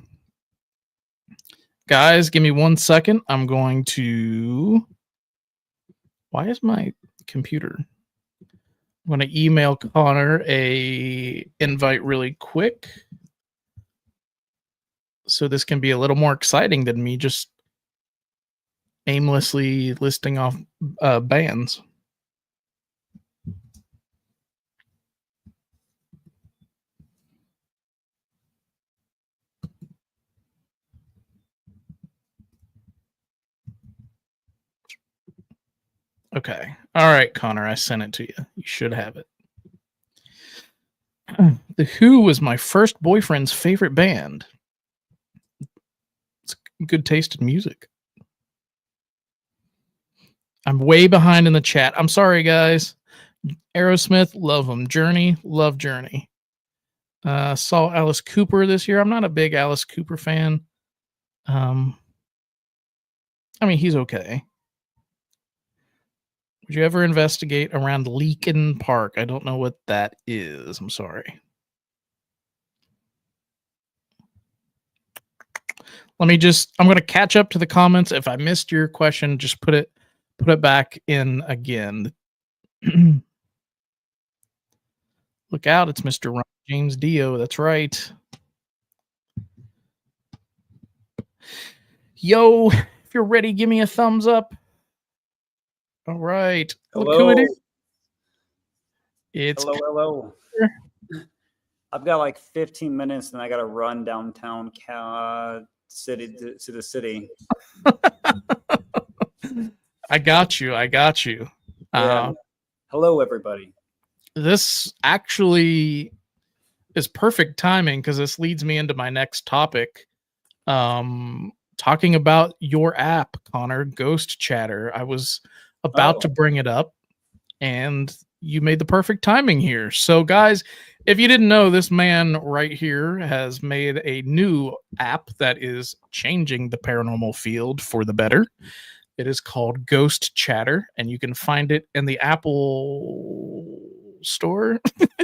Guys, give me 1 second. I'm going to Why is my computer? I'm going to email Connor a invite really quick, so this can be a little more exciting than me just aimlessly listing off bands. Okay. All right, Connor, I sent it to you. You should have it. The Who was my first boyfriend's favorite band. It's good taste in music. I'm way behind in the chat. I'm sorry, guys. Aerosmith, love them. Journey, love Journey. Saw Alice Cooper this year. I'm not a big Alice Cooper fan. I mean, he's okay. Would you ever investigate around Leakin Park? I don't know what that is. I'm sorry. I'm going to catch up to the comments. If I missed your question, just put it back in again. Look out, it's Mr. Ron James Dio. That's right. Yo, if you're ready, give me a thumbs up. All right. Hello. Look who it is. It's hello. I've got like 15 minutes and I got to run downtown city to the city. I got you. Yeah. Hello, everybody. This actually is perfect timing because this leads me into my next topic. Talking about your app, Connor, Ghost Chatter. I was about to bring it up and you made the perfect timing here. So guys, if you didn't know, this man right here has made a new app that is changing the paranormal field for the better. It is called Ghost Chatter, and you can find it in the Apple Store.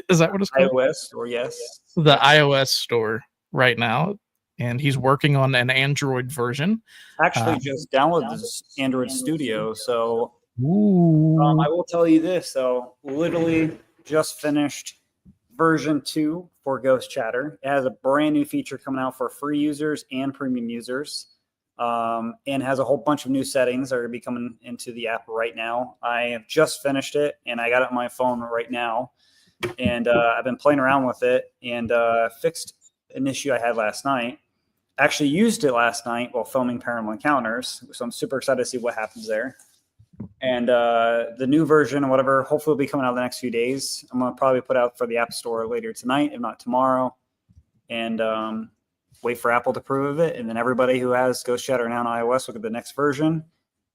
Is that what it's called? iOS Store, yes. The iOS Store right now. And he's working on an Android version. Actually, just downloaded this Android Studio. So I will tell you this, though. Literally just finished version 2 for Ghost Chatter. It has a brand new feature coming out for free users and premium users. And has a whole bunch of new settings that are going to be coming into the app right now. I have just finished it, and I got it on my phone right now. And I've been playing around with it and fixed an issue I had last night. Actually used it last night while filming Paranormal Encounters, so I'm super excited to see what happens there. And the new version or whatever, hopefully will be coming out the next few days. I'm going to probably put out for the App Store later tonight, if not tomorrow. And wait for Apple to approve of it. And then everybody who has Ghost Chatter now on iOS will get the next version,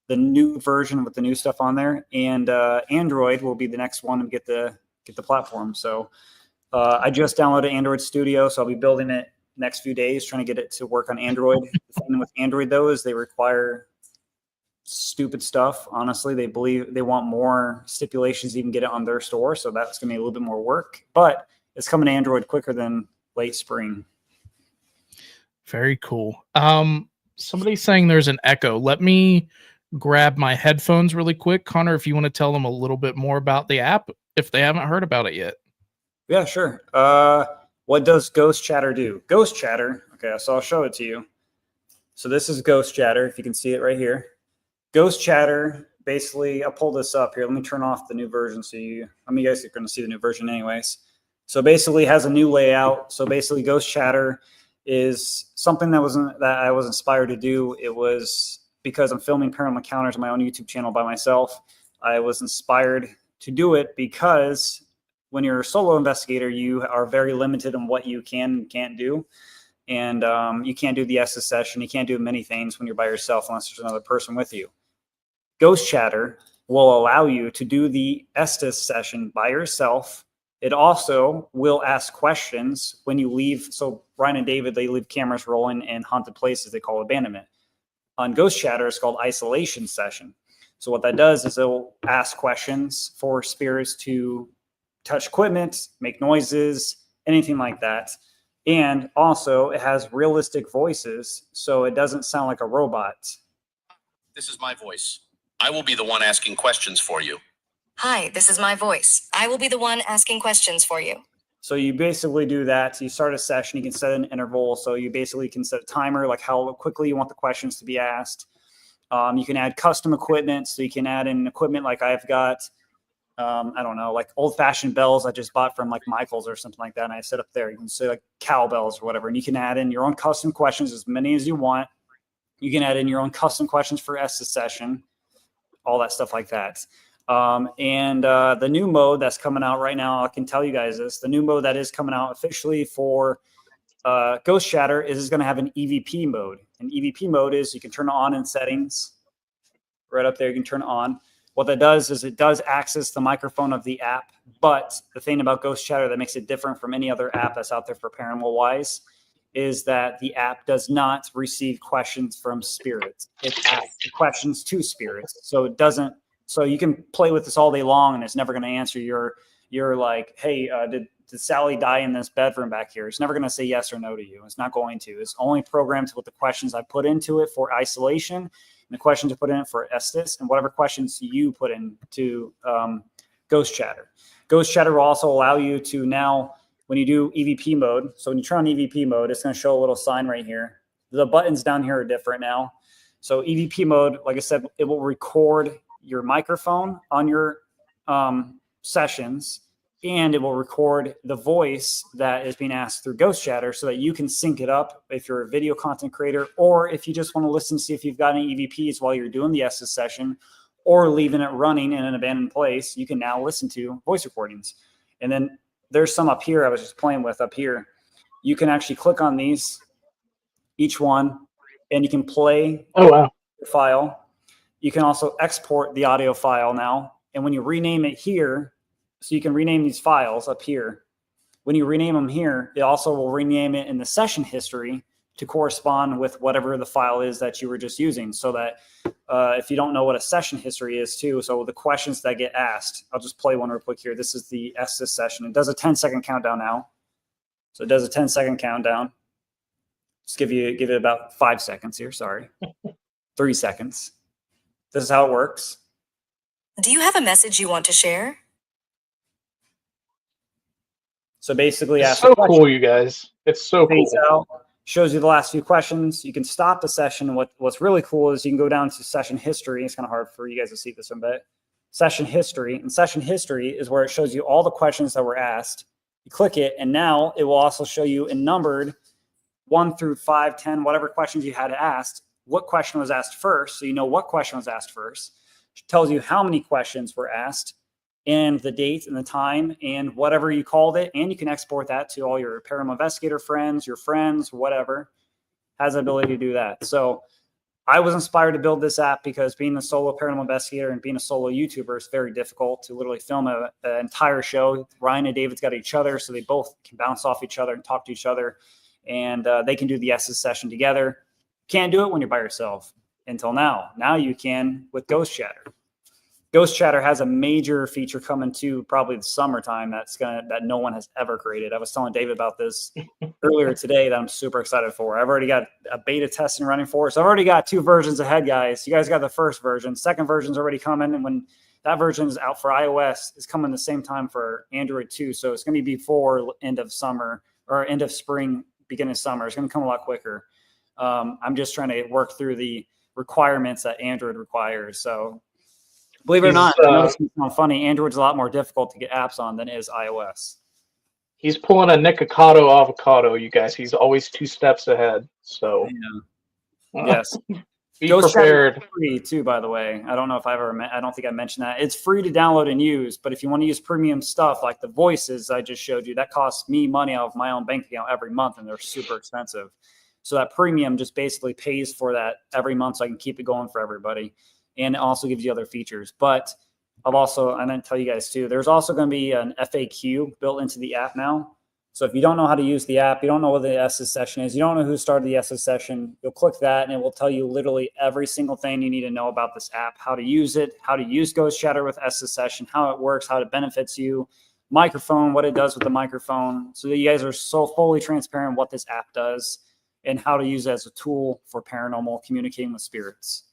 the new version with the new stuff on there. And Android will be the next one to get the platform. So I just downloaded Android Studio, so I'll be building it next few days, trying to get it to work on Android. The thing with Android, though, is they require stupid stuff. Honestly, they believe they want more stipulations to even get it on their store, so that's going to be a little bit more work. But it's coming to Android quicker than late spring. Very cool. Somebody's saying there's an echo. Let me grab my headphones really quick. Connor, if you want to tell them a little bit more about the app, if they haven't heard about it yet. Yeah, sure. What does Ghost Chatter do? Ghost Chatter, okay, so I'll show it to you. So this is Ghost Chatter, if you can see it right here. Ghost Chatter, basically, I'll pull this up here. Let me turn off the new version so you guys are going to see the new version anyways. So basically, it has a new layout. So basically, Ghost Chatter is something that I was inspired to do. It was because I'm filming Paranormal Encounters on my own YouTube channel by myself. I was inspired to do it because when you're a solo investigator, you are very limited on what you can and can't do. And you can't do the Estes session. You can't do many things when you're by yourself unless there's another person with you. Ghost Chatter will allow you to do the Estes session by yourself. It also will ask questions when you leave. So Ryan and David, they leave cameras rolling in haunted places they call abandonment. On Ghost Chatter, it's called isolation session. So what that does is it'll ask questions for spirits to touch equipment, make noises, anything like that. And also it has realistic voices, so it doesn't sound like a robot. This is my voice. I will be the one asking questions for you. Hi, this is my voice. I will be the one asking questions for you. So you basically do that. So you start a session, you can set an interval. So you basically can set a timer, like how quickly you want the questions to be asked. You can add custom equipment. So you can add in equipment like I've got, I don't know, like old fashioned bells I just bought from like Michael's or something like that. And I set up there. You can say like cowbells or whatever. And you can add in your own custom questions, as many as you want. You can add in your own custom questions for Estes session, all that stuff like that. The new mode that's coming out right now, I can tell you guys this, the new mode that is coming out officially for Ghost Chatter is going to have an EVP mode. And EVP mode is you can turn it on in settings. Right up there, you can turn it on. What that does is it does access the microphone of the app. But the thing about Ghost Chatter that makes it different from any other app that's out there for Paranormal wise is that the app does not receive questions from spirits. It asks questions to spirits. So it doesn't. So you can play with this all day long, and it's never going to answer your like, hey, did Sally die in this bedroom back here? It's never going to say yes or no to you. It's not going to. It's only programmed with the questions I put into it for isolation, and the questions I put in it for Estes, and whatever questions you put into Ghost Chatter. Ghost Chatter will also allow you to now, when you do EVP mode, so when you turn on EVP mode, it's going to show a little sign right here. The buttons down here are different now. So EVP mode, like I said, it will record your microphone on your sessions, and it will record the voice that is being asked through Ghost Chatter so that you can sync it up if you're a video content creator, or if you just want to listen, see if you've got any EVPs while you're doing the Estes session, or leaving it running in an abandoned place. You can now listen to voice recordings. And then there's some up here I was just playing with up here. You can actually click on these, each one, and you can play the file. You can also export the audio file now. And when you rename it here, so you can rename these files up here. When you rename them here, it also will rename it in the session history to correspond with whatever the file is that you were just using. So that if you don't know what a session history is too, so the questions that get asked, I'll just play one real quick here. This is the Estes session. It does a 10-second countdown now. So it does a 10-second countdown. Just give it about 5 seconds here. Sorry. 3 seconds. This is how it works. Do you have a message you want to share? So basically, it's so cool, you guys. It's so cool. Out, shows you the last few questions. You can stop the session. What's really cool is you can go down to session history. It's kind of hard for you guys to see this one, but session history. And session history is where it shows you all the questions that were asked. You click it, and now it will also show you in numbered 1 through 5, 10, whatever questions you had asked, what question was asked first. So you know what question was asked first. It tells you how many questions were asked, and the date and the time and whatever you called it. And you can export that to all your paranormal investigator friends, your friends, whatever, has the ability to do that. So I was inspired to build this app because being a solo paranormal investigator and being a solo YouTuber is very difficult to literally film an entire show. Ryan and David's got each other, so they both can bounce off each other and talk to each other. And they can do the Estes session together. Can't do it when you're by yourself until now. Now you can with Ghost Chatter. Ghost Chatter has a major feature coming to probably the summertime that no one has ever created. I was telling David about this earlier today that I'm super excited for. I've already got a beta testing running for it. So I've already got 2 versions ahead, guys. You guys got the first version. Second version's already coming. And when that version is out for iOS, it's coming the same time for Android too. So it's going to be before end of summer or end of spring, beginning of summer. It's going to come a lot quicker. I'm just trying to work through the requirements that Android requires. So believe it or not, I know this sounds funny. Android's a lot more difficult to get apps on than is iOS. He's pulling a Nikocado avocado, you guys. He's always 2 steps ahead. So, yes. Be prepared. Free too, by the way. I don't know if I don't think I mentioned that. It's free to download and use, but if you want to use premium stuff like the voices I just showed you, that costs me money out of my own bank account every month, and they're super expensive. So that premium just basically pays for that every month so I can keep it going for everybody. And it also gives you other features. But I didn't tell you guys too, there's also going to be an FAQ built into the app now. So if you don't know how to use the app, you don't know what the Estes session is, you don't know who started the Estes session, you'll click that and it will tell you literally every single thing you need to know about this app, how to use it, how to use Ghost Chatter with Estes session, how it works, how it benefits you, microphone, what it does with the microphone. So that you guys are so fully transparent what this app does and how to use it as a tool for paranormal communicating with spirits.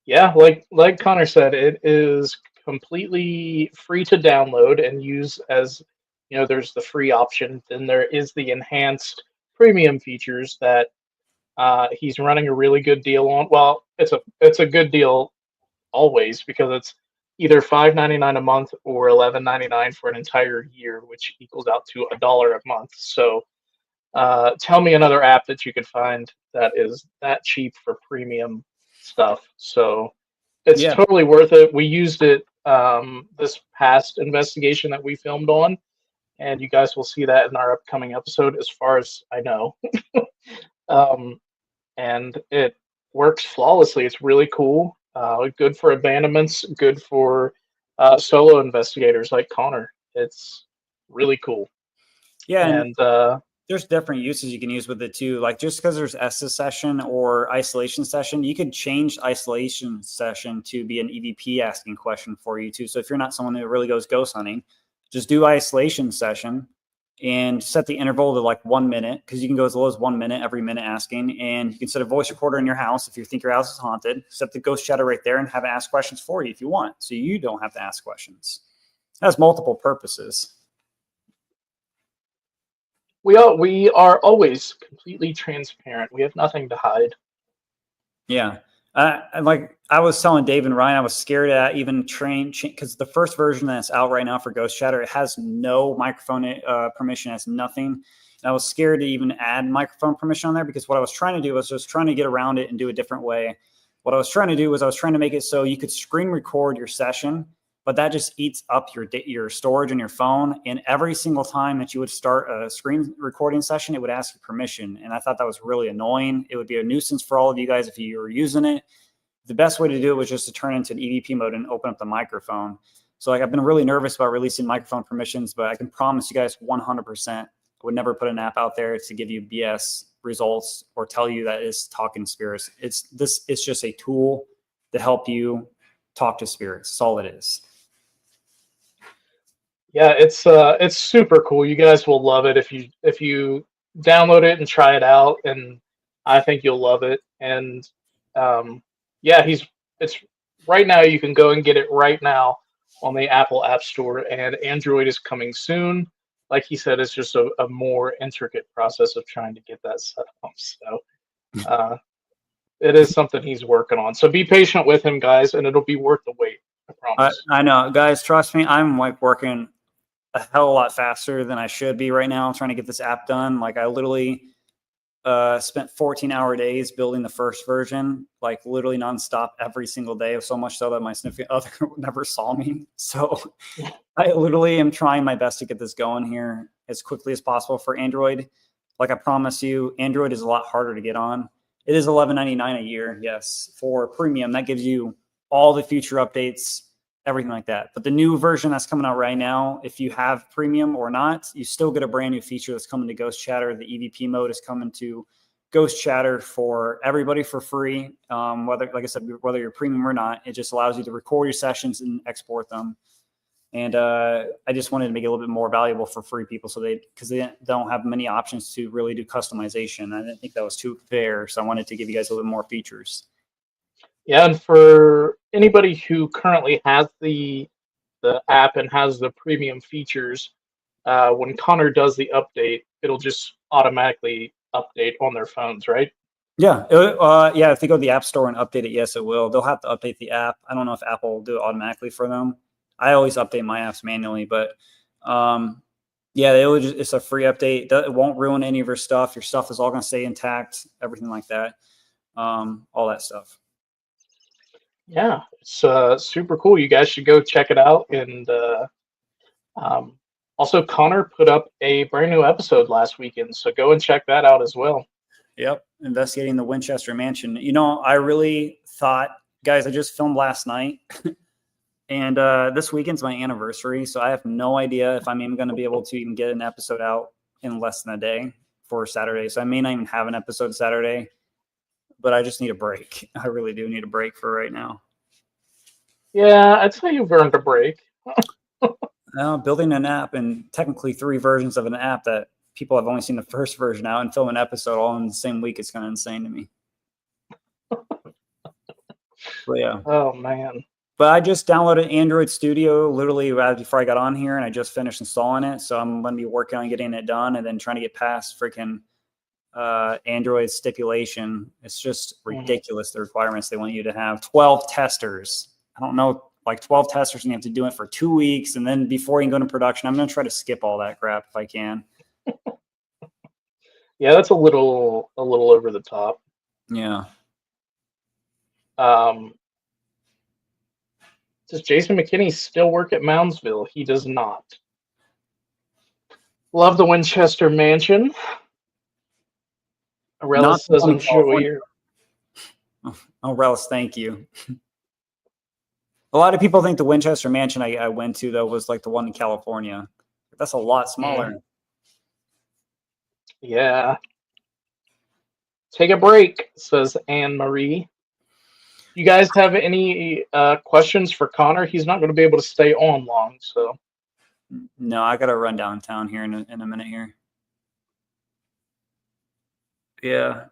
Yeah, like Connor said, it is completely free to download and use as there's the free option, then there is the enhanced premium features that he's running a really good deal on. Well, it's a good deal always because it's either $5.99 a month or $11.99 for an entire year, which equals out to $1 a month. So tell me another app that you could find that is that cheap for premium stuff. So it's Yeah. totally worth it. We used it this past investigation that we filmed on, and you guys will see that in our upcoming episode, as far as I know. um, and it works flawlessly. It's really cool. Good for abandonments. Good for solo investigators like Connor. It's really cool. Yeah, and And there's different uses you can use with it too. Like just because there's Estes session or isolation session, you could change isolation session to be an EVP asking question for you too. So if you're not someone that really goes ghost hunting, just do isolation session and set the interval to like 1 minute, because you can go as low as 1 minute every minute asking. And you can set a voice recorder in your house if you think your house is haunted. Set the ghost chatter right there and have it ask questions for you if you want, so you don't have to ask questions. It has multiple purposes. we are always completely transparent. We have nothing to hide. Yeah. Like I was telling Dave and Ryan, I was scared to even train because the first version that's out right now for Ghost Chatter, it has no microphone permission, it has nothing. And I was scared to even add microphone permission on there because what I was trying to do was just trying to get around it and do a different way. What I was trying to do was I was trying to make it so you could screen record your session, but that just eats up your storage on your phone. And every single time that you would start a screen recording session, it would ask you permission. And I thought that was really annoying. It would be a nuisance for all of you guys if you were using it. The best way to do it was just to turn into an EVP mode and open up the microphone. So like I've been really nervous about releasing microphone permissions, but I can promise you guys 100% I would never put an app out there to give you BS results or tell you that it's talking spirits. It's just a tool to help you talk to spirits. That's all it is. Yeah, it's super cool. You guys will love it if you download it and try it out, and I think you'll love it. And yeah, it's right now. You can go and get it right now on the Apple App Store, and Android is coming soon. Like he said, it's just a more intricate process of trying to get that set up. So it is something he's working on. So be patient with him, guys, and it'll be worth the wait. I promise. I know, guys, trust me. I'm like working a hell of a lot faster than I should be right now. I'm trying to get this app done. Like I literally spent 14-hour days building the first version, like literally nonstop every single day. So much so that my significant other never saw me. So I literally am trying my best to get this going here as quickly as possible for Android. Like I promise you, Android is a lot harder to get on. It is $11.99 a year, yes, for premium. That gives you all the future updates, everything like that. But the new version that's coming out right now, if you have premium or not, you still get a brand new feature that's coming to Ghost Chatter. The EVP mode is coming to Ghost Chatter for everybody for free. Whether, like I said, whether you're premium or not, it just allows you to record your sessions and export them. And I just wanted to make it a little bit more valuable for free people, so because they don't have many options to really do customization. I didn't think that was too fair, so I wanted to give you guys a little bit more features. Yeah, and for anybody who currently has the app and has the premium features, when Connor does the update, it'll just automatically update on their phones, right? Yeah, yeah. If they go to the App Store and update it, yes, it will. They'll have to update the app. I don't know if Apple will do it automatically for them. I always update my apps manually, but yeah, it's a free update. It won't ruin any of your stuff. Your stuff is all going to stay intact, everything like that, all that stuff. Yeah, it's super cool. You guys should go check it out. And also, Connor put up a brand new episode last weekend, so go and check that out as well. Yep, investigating the Winchester Mansion. You know, I really thought, guys, I just filmed last night, and this weekend's my anniversary, so I have no idea if I'm even going to be able to even get an episode out in less than a day for Saturday. So I may not even have an episode Saturday, but I just need a break. I really do need a break for right now. Yeah, I'd say you've earned a break. Building an app and technically 3 versions of an app that people have only seen the first version out and film an episode all in the same week, it's kind of insane to me. But yeah. Oh man. But I just downloaded Android Studio literally right before I got on here, and I just finished installing it. So I'm going to be working on getting it done and then trying to get past freaking Android stipulation. It's just ridiculous, the requirements they want you to have. 12 testers. I don't know, like 12 testers, and you have to do it for 2 weeks. And then before you can go into production, I'm going to try to skip all that crap if I can. Yeah, that's a little over the top. Yeah. Does Jason McKinney still work at Moundsville? He does not. Love the Winchester Mansion. Aurelis says enjoy your. Oh, Relish, thank you. A lot of people think the Winchester Mansion I went to, though, was like the one in California. That's a lot smaller. Yeah. Take a break, says Anne Marie. You guys have any questions for Connor? He's not going to be able to stay on long, so. No, I got to run downtown here in a minute here. Yeah.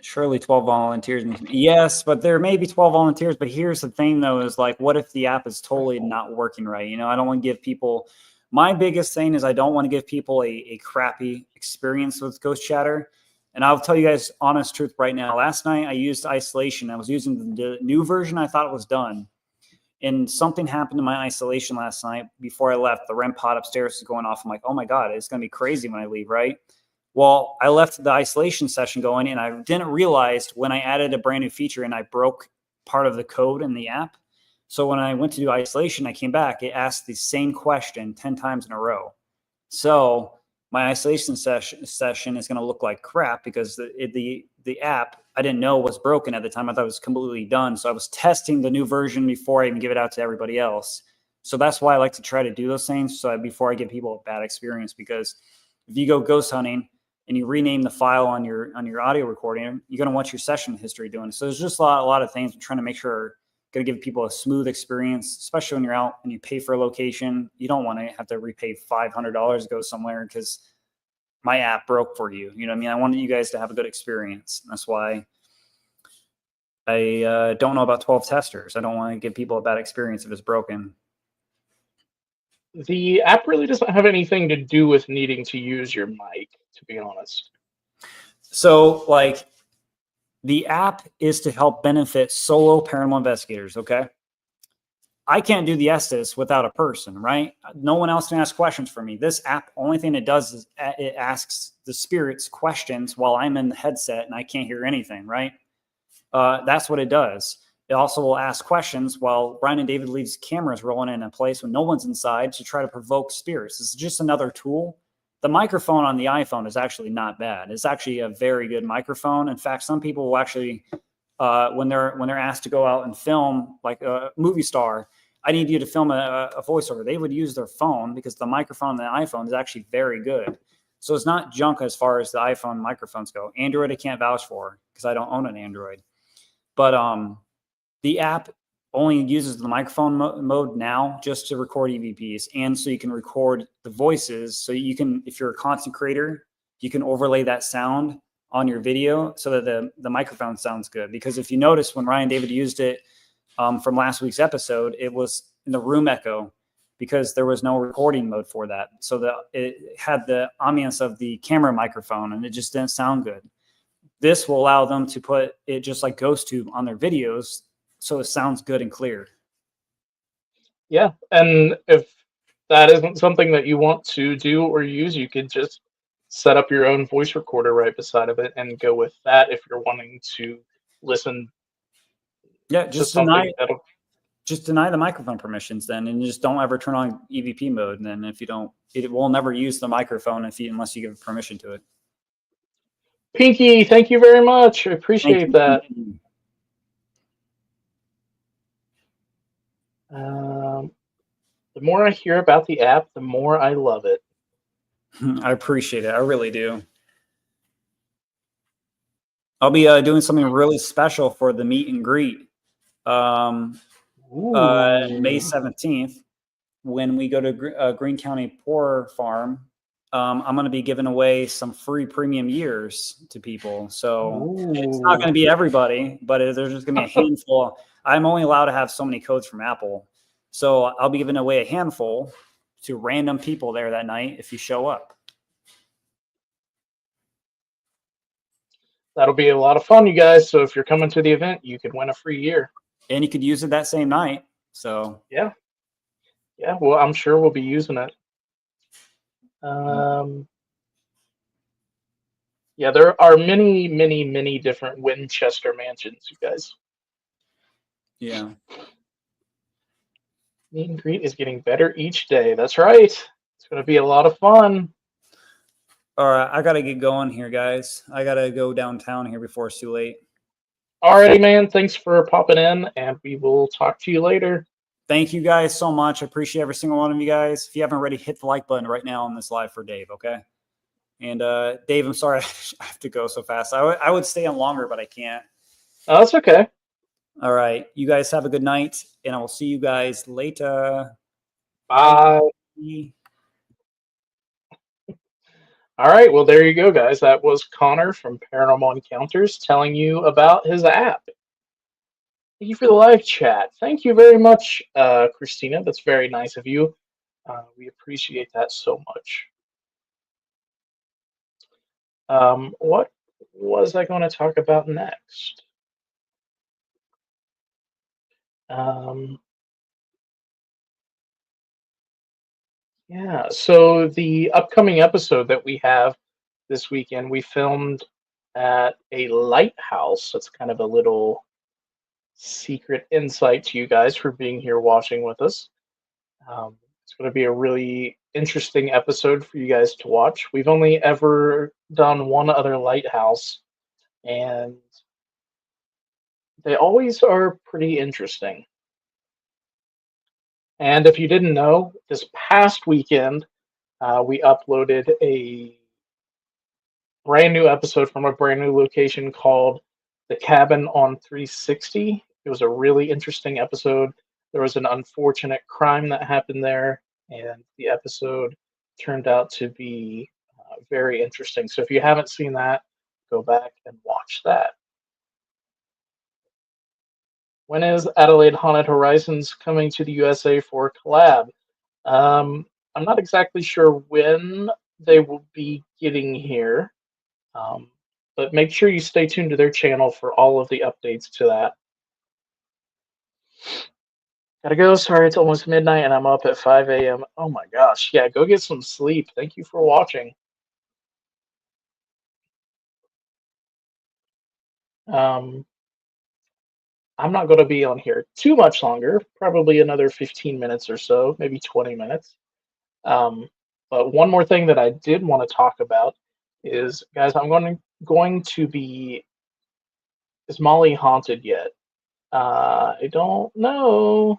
Surely 12 volunteers. Yes, but there may be 12 volunteers. But here's the thing, though, is like, what if the app is totally not working right? You know, I don't want to give people. My biggest thing is I don't want to give people a crappy experience with Ghost Chatter. And I'll tell you guys honest truth right now. Last night I used isolation. I was using the new version. I thought it was done. And something happened to my isolation last night before I left. The REM pod upstairs is going off. I'm like, oh my God, it's going to be crazy when I leave, right? Well, I left the isolation session going, and I didn't realize when I added a brand new feature and I broke part of the code in the app. So when I went to do isolation, I came back, it asked the same question 10 times in a row. So my isolation session is going to look like crap because the app I didn't know was broken at the time. I thought it was completely done. So I was testing the new version before I even give it out to everybody else. So that's why I like to try to do those things before I give people a bad experience, because if you go ghost hunting and you rename the file on your audio recording, you're going to want your session history doing. So there's just a lot of things I'm trying to make sure going to give people a smooth experience, especially when you're out and you pay for a location. You don't want to have to repay $500 to go somewhere because my app broke for you. You know what I mean? I wanted you guys to have a good experience. That's why I don't know about 12 testers. I don't want to give people a bad experience if it's broken. The app really doesn't have anything to do with needing to use your mic, to be honest. So, like, the app is to help benefit solo paranormal investigators, okay? I can't do the Estes without a person, right? No one else can ask questions for me. This app, only thing it does is it asks the spirits questions while I'm in the headset and I can't hear anything, right? That's what it does. It also will ask questions while Ryan and David leaves cameras rolling in a place when no one's inside to try to provoke spirits. It's just another tool. The microphone on the iPhone is actually not bad. It's actually a very good microphone. In fact, some people will actually, when they're asked to go out and film, like a movie star, I need you to film a voiceover. They would use their phone because the microphone on the iPhone is actually very good. So it's not junk as far as the iPhone microphones go. Android, I can't vouch for because I don't own an Android. But the app only uses the microphone mode now just to record EVPs, and so you can record the voices. So you can, if you're a content creator, you can overlay that sound on your video so that the microphone sounds good. Because if you notice, when Ryan David used it from last week's episode, it was in the room echo because there was no recording mode for that. So it had the ambience of the camera microphone, and it just didn't sound good. This will allow them to put it just like GhostTube on their videos, so it sounds good and clear. Yeah, and if that isn't something that you want to do or use, you could just set up your own voice recorder right beside of it and go with that if you're wanting to listen. Yeah, just deny the microphone permissions then, and just don't ever turn on EVP mode. And then if you don't, it will never use the microphone unless you give permission to it. Pinky, thank you very much. I appreciate that. The more I hear about the app, the more I love it. I appreciate it. I really do. I'll be doing something really special for the meet and greet May 17th when we go to Green County Poor Farm I'm going to be giving away some free premium years to people. So it's Ooh. not going to be everybody, but there's just going to be a handful. I'm only allowed to have so many codes from Apple. So I'll be giving away a handful to random people there that night if you show up. That'll be a lot of fun, you guys. So if you're coming to the event, you could win a free year. And you could use it that same night. So yeah. Well, I'm sure we'll be using it. Yeah, there are many, many, many different Winchester mansions, you guys. Yeah. Meet and greet is getting better each day. That's right. It's going to be a lot of fun. All right, I got to get going here, guys. I got to go downtown here before it's too late. Alrighty, man. Thanks for popping in, and we will talk to you later. Thank you guys so much. I appreciate every single one of you guys. If you haven't already, hit the like button right now on this live for Dave, okay? And Dave, I'm sorry I have to go so fast. I would stay on longer, but I can't. Oh, that's okay. All right. You guys have a good night, and I will see you guys later. Bye. Bye. All right. Well, there you go, guys. That was Connor from Paranormal Encounters telling you about his app. Thank you for the live chat. Thank you very much, Christina. That's very nice of you. We appreciate that so much. What was I going to talk about next? Yeah, so the upcoming episode that we have this weekend, we filmed at a lighthouse. That's kind of a little secret insight to you guys for being here watching with us. It's going to be a really interesting episode for you guys to watch. We've only ever done one other lighthouse, and they always are pretty interesting. And if you didn't know, this past weekend, we uploaded a brand new episode from a brand new location called The Cabin on 360. It was a really interesting episode. There was an unfortunate crime that happened there, and the episode turned out to be very interesting. So if you haven't seen that, go back and watch that. When is Adelaide Haunted Horizons coming to the USA for a collab? I'm not exactly sure when they will be getting here. But make sure you stay tuned to their channel for all of the updates to that. Gotta go. Sorry, it's almost midnight and I'm up at 5 a.m. Oh my gosh. Yeah, go get some sleep. Thank you for watching. I'm not going to be on here too much longer, probably another 15 minutes or so, maybe 20 minutes. But one more thing that I did want to talk about is, guys, I'm going to be. Is Molly haunted yet? I don't know.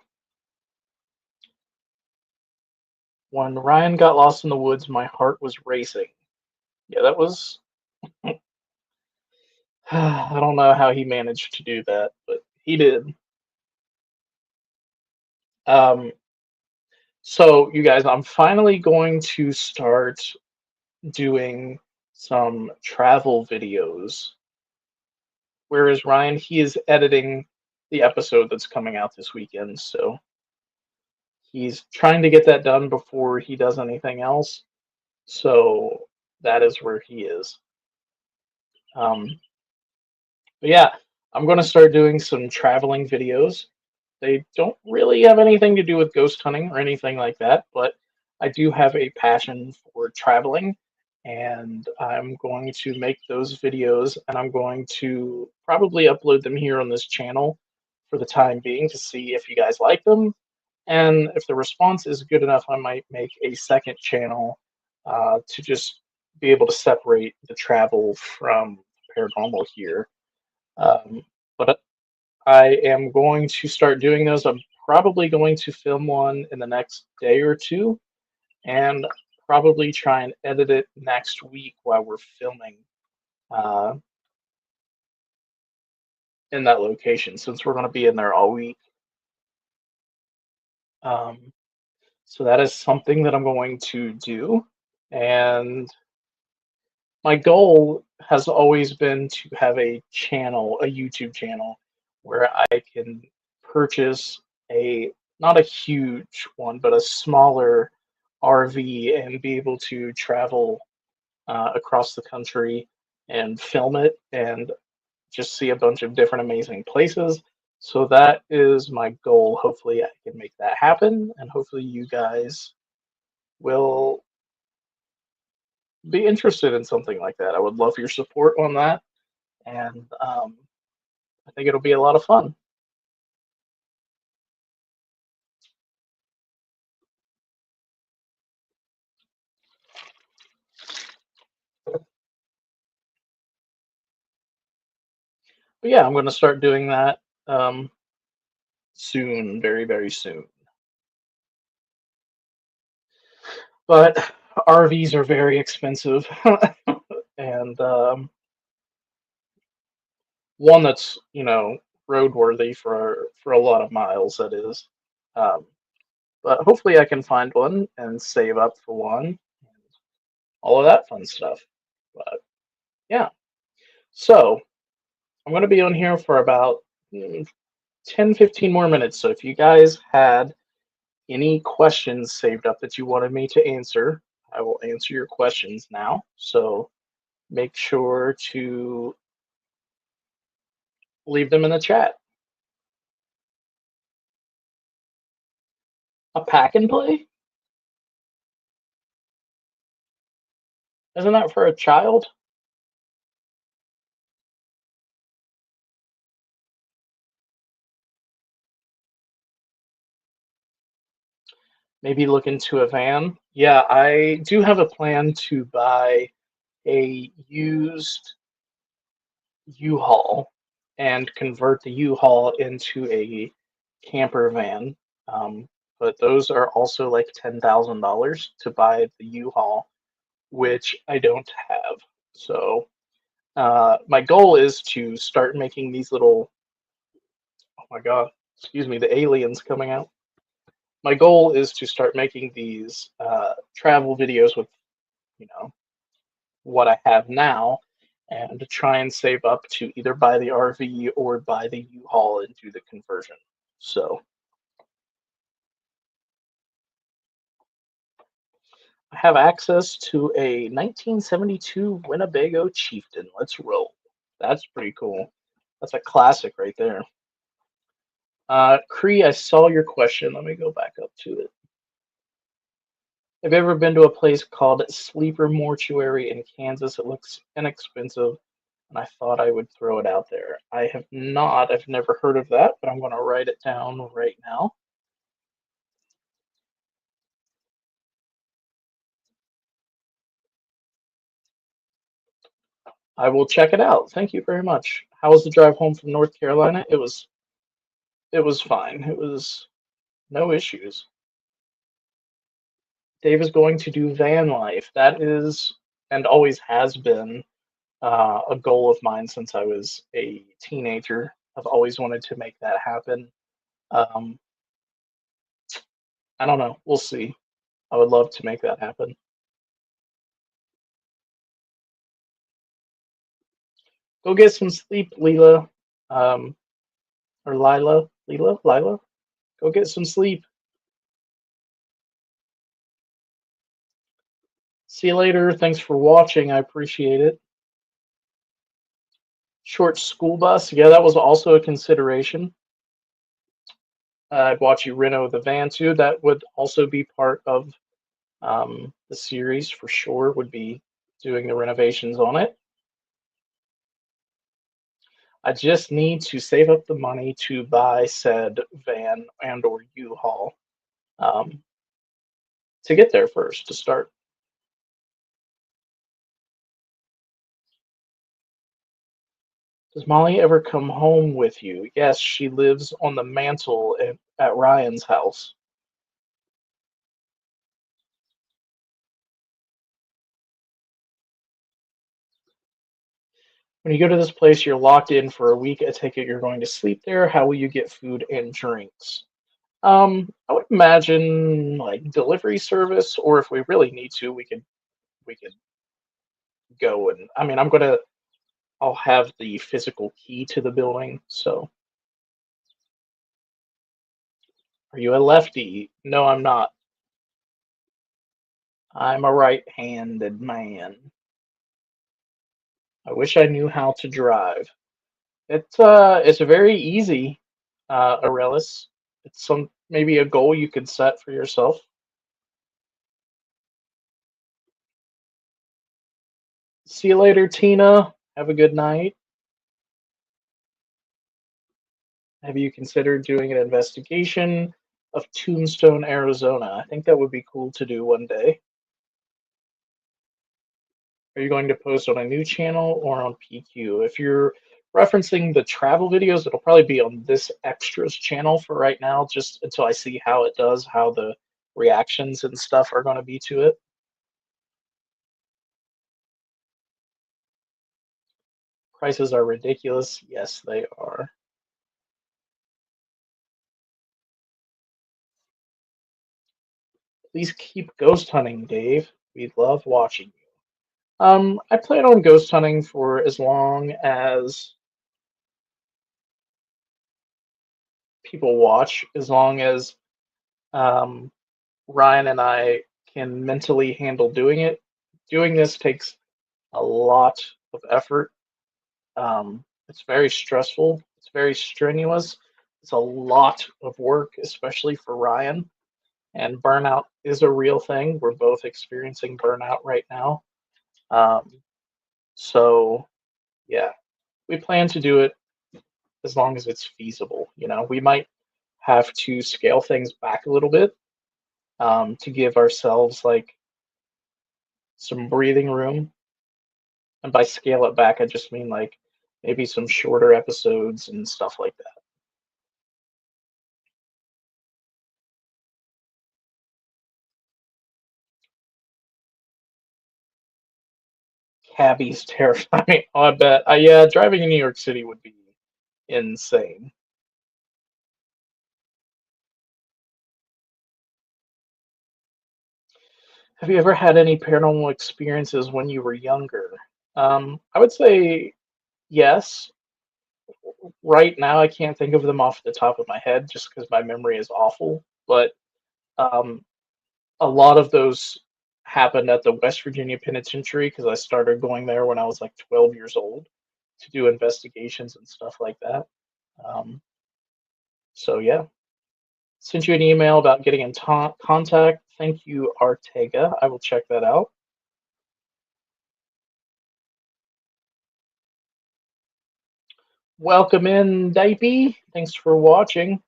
When Ryan got lost in the woods, my heart was racing. Yeah, that was. I don't know how he managed to do that, but he did. Um, so, you guys, I'm finally going to start doing some travel videos. Whereas Ryan, he is editing the episode that's coming out this weekend, so he's trying to get that done before he does anything else. So that is where he is. But yeah, I'm going to start doing some traveling videos. They don't really have anything to do with ghost hunting or anything like that, but I do have a passion for traveling, and I'm going to make those videos, and I'm going to probably upload them here on this channel for the time being to see if you guys like them. And if the response is good enough, I might make a second channel to just be able to separate the travel from paranormal here. But I am going to start doing those. I'm probably going to film one in the next day or two and probably try and edit it next week while we're filming uh, in that location since we're going to be in there all week. So that is something that I'm going to do. And my goal has always been to have a YouTube channel, where I can purchase a not a huge one, but a smaller RV and be able to travel across the country and film it and just see a bunch of different amazing places. So that is my goal. Hopefully, I can make that happen, and hopefully, you guys will be interested in something like that. I would love your support on that, and I think it'll be a lot of fun. But yeah, I'm going to start doing that soon, very, very soon. But RVs are very expensive, and one that's roadworthy for a lot of miles. That is, um, but hopefully I can find one and save up for one, and all of that fun stuff. But yeah, so I'm going to be on here for about 10, 15 more minutes. So if you guys had any questions saved up that you wanted me to answer, I will answer your questions now. So make sure to leave them in the chat. A pack and play? Isn't that for a child? Maybe look into a van. Yeah, I do have a plan to buy a used U-Haul and convert the U-Haul into a camper van. But those are also like $10,000 to buy the U-Haul, which I don't have. So my goal is to start making these little. Oh my God! Excuse me, the aliens coming out. My goal is to start making these travel videos with, you know, what I have now, and to try and save up to either buy the RV or buy the U-Haul and do the conversion. So I have access to a 1972 Winnebago Chieftain. Let's roll. That's pretty cool. That's a classic right there. Cree, I saw your question. Let me go back up to it. Have you ever been to a place called Sleeper Mortuary in Kansas? It looks inexpensive, and I thought I would throw it out there. I have not. I've never heard of that, but I'm going to write it down right now. I will check it out. Thank you very much. How was the drive home from North Carolina? It was fine. It was no issues. Dave is going to do van life. That is, and always has been, a goal of mine since I was a teenager. I've always wanted to make that happen. Um, I don't know. We'll see. I would love to make that happen. Go get some sleep, Leela. Or Lila. Lila? Go get some sleep. See you later. Thanks for watching. I appreciate it. Short school bus. Yeah, that was also a consideration. I'd watch you reno the van too. That would also be part of the series for sure, would be doing the renovations on it. I just need to save up the money to buy said van and or U-Haul to get there first, to start. Does Molly ever come home with you? Yes, she lives on the mantle at Ryan's house. When you go to this place, you're locked in for a week. I take it you're going to sleep there. How will you get food and drinks? I would imagine like delivery service, or if we really need to, we could we could go. And I mean, I'll have the physical key to the building. So, are you a lefty? No, I'm not. I'm a right-handed man. I wish I knew how to drive. It's very easy, Aurelius. It's maybe a goal you could set for yourself. See you later, Tina. Have a good night. Have you considered doing an investigation of Tombstone, Arizona? I think that would be cool to do one day. Are you going to post on a new channel or on PQ? If you're referencing the travel videos, it'll probably be on this extras channel for right now, just until I see how it does, how the reactions and stuff are going to be to it. Prices are ridiculous. Yes, they are. Please keep ghost hunting, Dave. We love watching you. I plan on ghost hunting for as long as people watch, as long as um, Ryan and I can mentally handle doing it. Doing this takes a lot of effort. It's very stressful. It's very strenuous. It's a lot of work, especially for Ryan. And burnout is a real thing. We're both experiencing burnout right now. Um, so, yeah, we plan to do it as long as it's feasible. You know, we might have to scale things back a little bit to give ourselves like some breathing room. And by scale it back, I just mean like maybe some shorter episodes and stuff like that. Cabbies terrify me. Oh, I bet. Yeah, driving in New York City would be insane. Have you ever had any paranormal experiences when you were younger? I would say yes. Right now, I can't think of them off the top of my head just because my memory is awful. But um, a lot of those happened at the West Virginia Penitentiary because I started going there when I was like 12 years old to do investigations and stuff like that. Um, so yeah, sent you an email about getting in contact. Thank you, Artega. I will check that out. Welcome in, Dipey. Thanks for watching.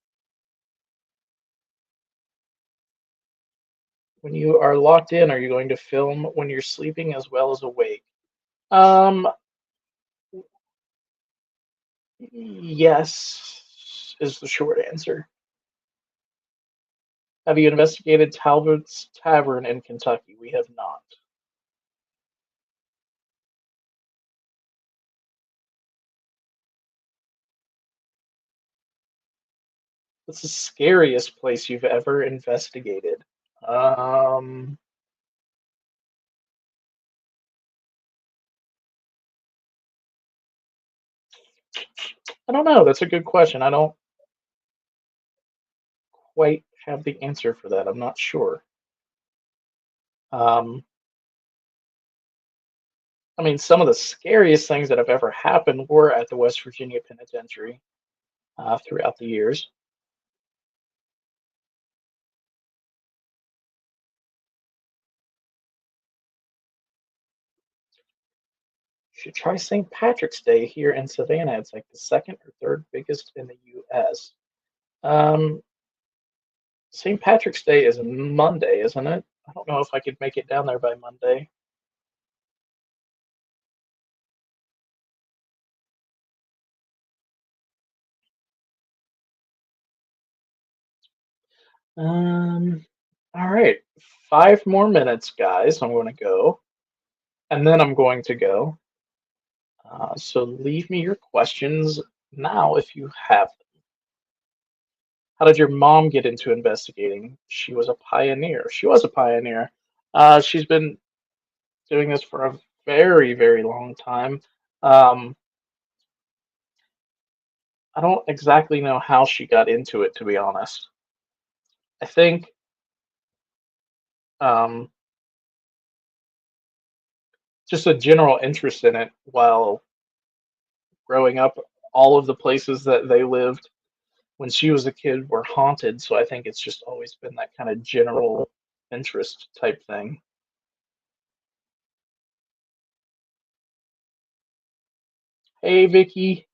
When you are locked in, are you going to film when you're sleeping as well as awake? Yes, is the short answer. Have you investigated Talbot's Tavern in Kentucky? We have not. What's the scariest place you've ever investigated? I don't know. That's a good question. I don't quite have the answer for that. I'm not sure. I mean, some of the scariest things that have ever happened were at the West Virginia Penitentiary throughout the years. Should try St. Patrick's Day here in Savannah. It's like the second or third biggest in the U.S. St. Patrick's Day is Monday, isn't it? I don't know if I could make it down there by Monday. All right, 5 more minutes, guys. I'm going to go, and then I'm going to go. So leave me your questions now if you have them. How did your mom get into investigating? She was a pioneer. She was a pioneer. She's been doing this for a very, very long time. Um, I don't exactly know how she got into it, to be honest. I think um, just a general interest in it while growing up. All of the places that they lived when she was a kid were haunted, so I think it's just always been that kind of general interest type thing. Hey, Vicky,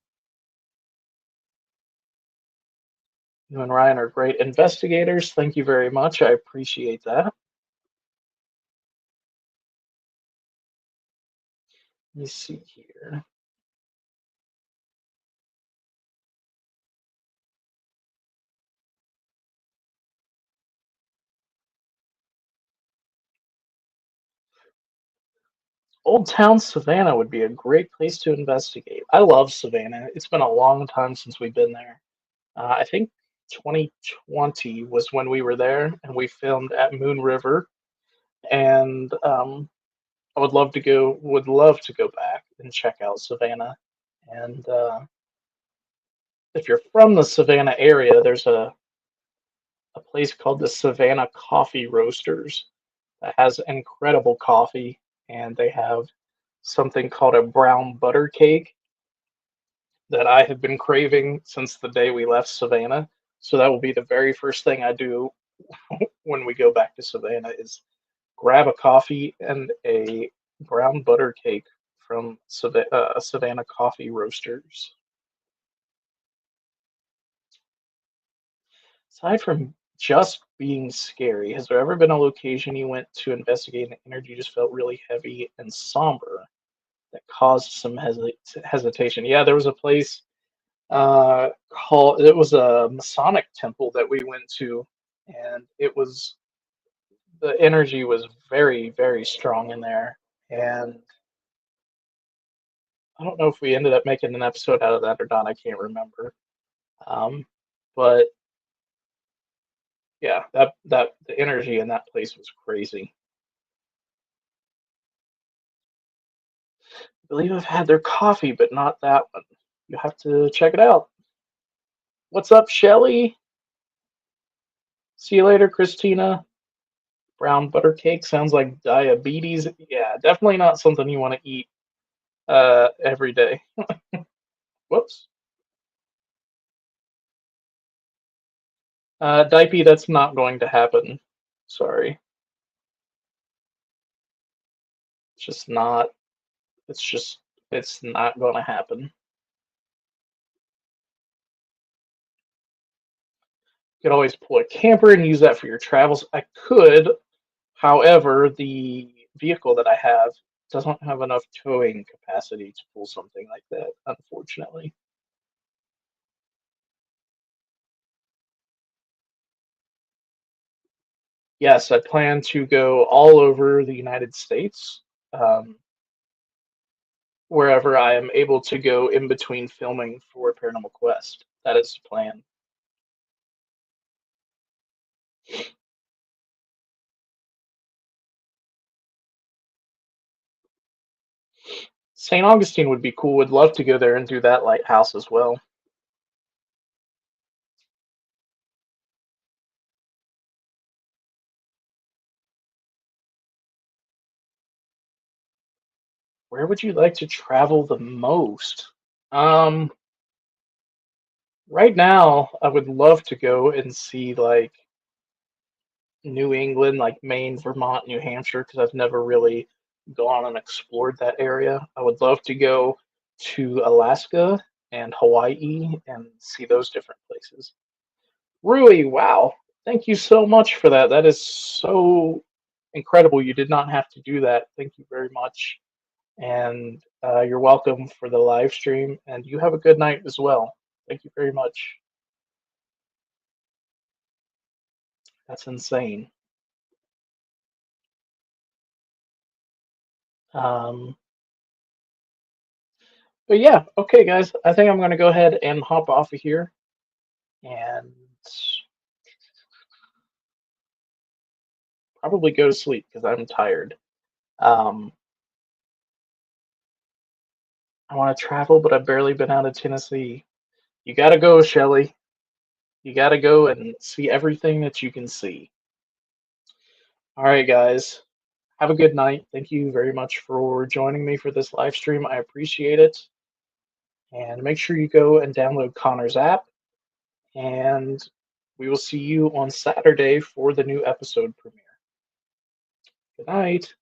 you and Ryan are great investigators. Thank you very much. I appreciate that. Let me see here. Old Town Savannah would be a great place to investigate. I love Savannah. It's been a long time since we've been there. I think 2020 was when we were there, and we filmed at Moon River. And I would love to go. Would love to go back and check out Savannah. And if you're from the Savannah area, there's a place called the Savannah Coffee Roasters that has incredible coffee, and they have something called a brown butter cake that I have been craving since the day we left Savannah. So that will be the very first thing I do when we go back to Savannah is grab a coffee and a brown butter cake from Savannah Coffee Roasters. Aside from just being scary, has there ever been a location you went to investigate and the energy just felt really heavy and somber that caused some hesitation? Yeah, there was a place called, it was a Masonic temple that we went to, and it was, the energy was very, very strong in there. And I don't know if we ended up making an episode out of that or not. I can't remember. But yeah, that the energy in that place was crazy. I believe I've had their coffee, but not that one. You have to check it out. What's up, Shelly? See you later, Christina. Brown butter cake sounds like diabetes. Yeah, definitely not something you want to eat every day. Whoops. Dipey, that's not going to happen. Sorry. It's just not. It's not going to happen. You could always pull a camper and use that for your travels. I could, however, the vehicle that I have doesn't have enough towing capacity to pull something like that, unfortunately. Yes, I plan to go all over the United States, wherever I am able to go in between filming for Paranormal Quest. That is the plan. St. Augustine would be cool. Would love to go there and do that lighthouse as well. Where would you like to travel the most? Right now, I would love to go and see like New England, like Maine, Vermont, New Hampshire, because I've never really gone and explored that area. I would love to go to Alaska and Hawaii and see those different places. Rui, wow. Thank you so much for that. That is so incredible. You did not have to do that. Thank you very much. And you're welcome for the live stream. And you have a good night as well. Thank you very much. That's insane. Um, but yeah, okay, guys. I think I'm going to go ahead and hop off of here and probably go to sleep because I'm tired. I want to travel, but I've barely been out of Tennessee. You got to go, Shelly. You got to go and see everything that you can see. All right, guys. Have a good night. Thank you very much for joining me for this live stream. I appreciate it. And make sure you go and download Connor's app. And we will see you on Saturday for the new episode premiere. Good night.